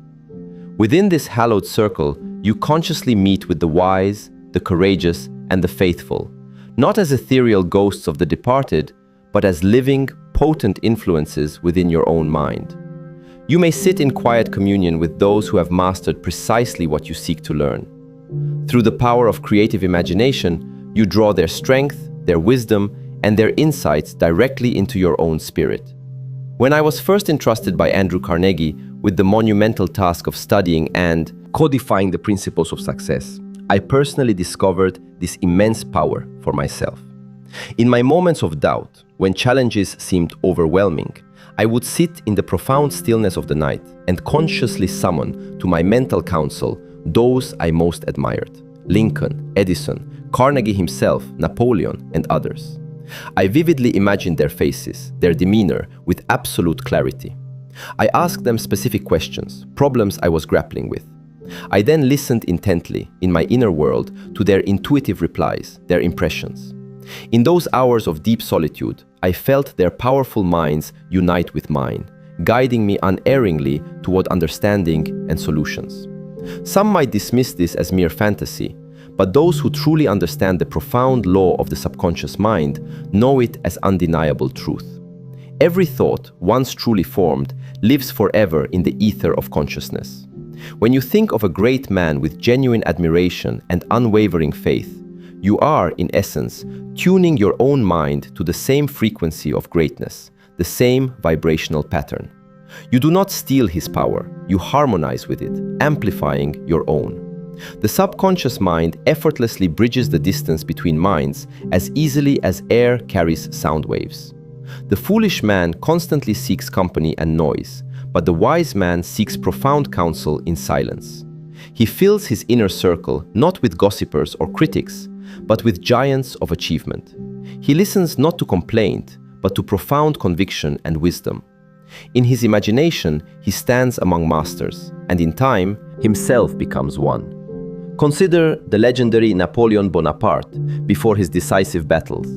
Within this hallowed circle, you consciously meet with the wise, the courageous, and the faithful, not as ethereal ghosts of the departed, but as living, potent influences within your own mind. You may sit in quiet communion with those who have mastered precisely what you seek to learn. Through the power of creative imagination, you draw their strength, their wisdom, and their insights directly into your own spirit. When I was first entrusted by Andrew Carnegie with the monumental task of studying and codifying the principles of success, I personally discovered this immense power for myself. In my moments of doubt, when challenges seemed overwhelming, I would sit in the profound stillness of the night and consciously summon to my mental counsel those I most admired: Lincoln, Edison, Carnegie himself, Napoleon, and others. I vividly imagined their faces, their demeanor, with absolute clarity. I asked them specific questions, problems I was grappling with. I then listened intently, in my inner world, to their intuitive replies, their impressions. In those hours of deep solitude, I felt their powerful minds unite with mine, guiding me unerringly toward understanding and solutions. Some might dismiss this as mere fantasy, but those who truly understand the profound law of the subconscious mind know it as undeniable truth. Every thought, once truly formed, lives forever in the ether of consciousness. When you think of a great man with genuine admiration and unwavering faith, you are, in essence, tuning your own mind to the same frequency of greatness, the same vibrational pattern. You do not steal his power, you harmonize with it, amplifying your own. The subconscious mind effortlessly bridges the distance between minds as easily as air carries sound waves. The foolish man constantly seeks company and noise, but the wise man seeks profound counsel in silence. He fills his inner circle not with gossipers or critics, but with giants of achievement. He listens not to complaint, but to profound conviction and wisdom. In his imagination, he stands among masters, and in time, himself becomes one. Consider the legendary Napoleon Bonaparte before his decisive battles.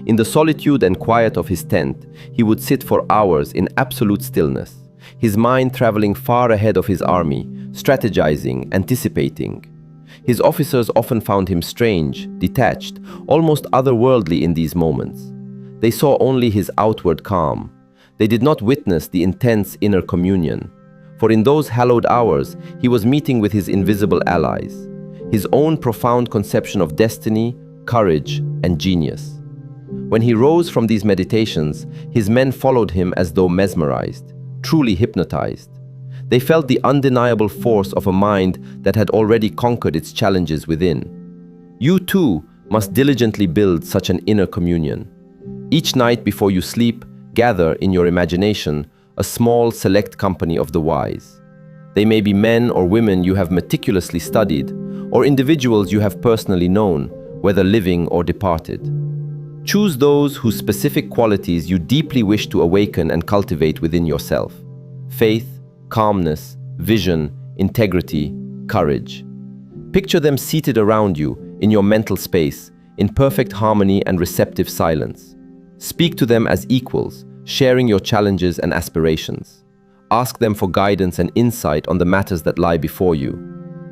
In the solitude and quiet of his tent, he would sit for hours in absolute stillness, his mind traveling far ahead of his army, strategizing, anticipating. His officers often found him strange, detached, almost otherworldly in these moments. They saw only his outward calm. They did not witness the intense inner communion. For in those hallowed hours, he was meeting with his invisible allies, his own profound conception of destiny, courage, and genius. When he rose from these meditations, his men followed him as though mesmerized, truly hypnotized. They felt the undeniable force of a mind that had already conquered its challenges within. You too must diligently build such an inner communion. Each night before you sleep, gather in your imagination a small select company of the wise. They may be men or women you have meticulously studied, or individuals you have personally known, whether living or departed. Choose those whose specific qualities you deeply wish to awaken and cultivate within yourself: faith, calmness, vision, integrity, courage. Picture them seated around you in your mental space, in perfect harmony and receptive silence. Speak to them as equals, sharing your challenges and aspirations. Ask them for guidance and insight on the matters that lie before you.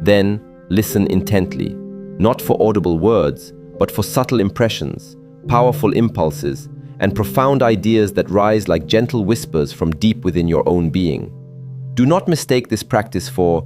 Then, listen intently, not for audible words, but for subtle impressions, powerful impulses, and profound ideas that rise like gentle whispers from deep within your own being. Do not mistake this practice for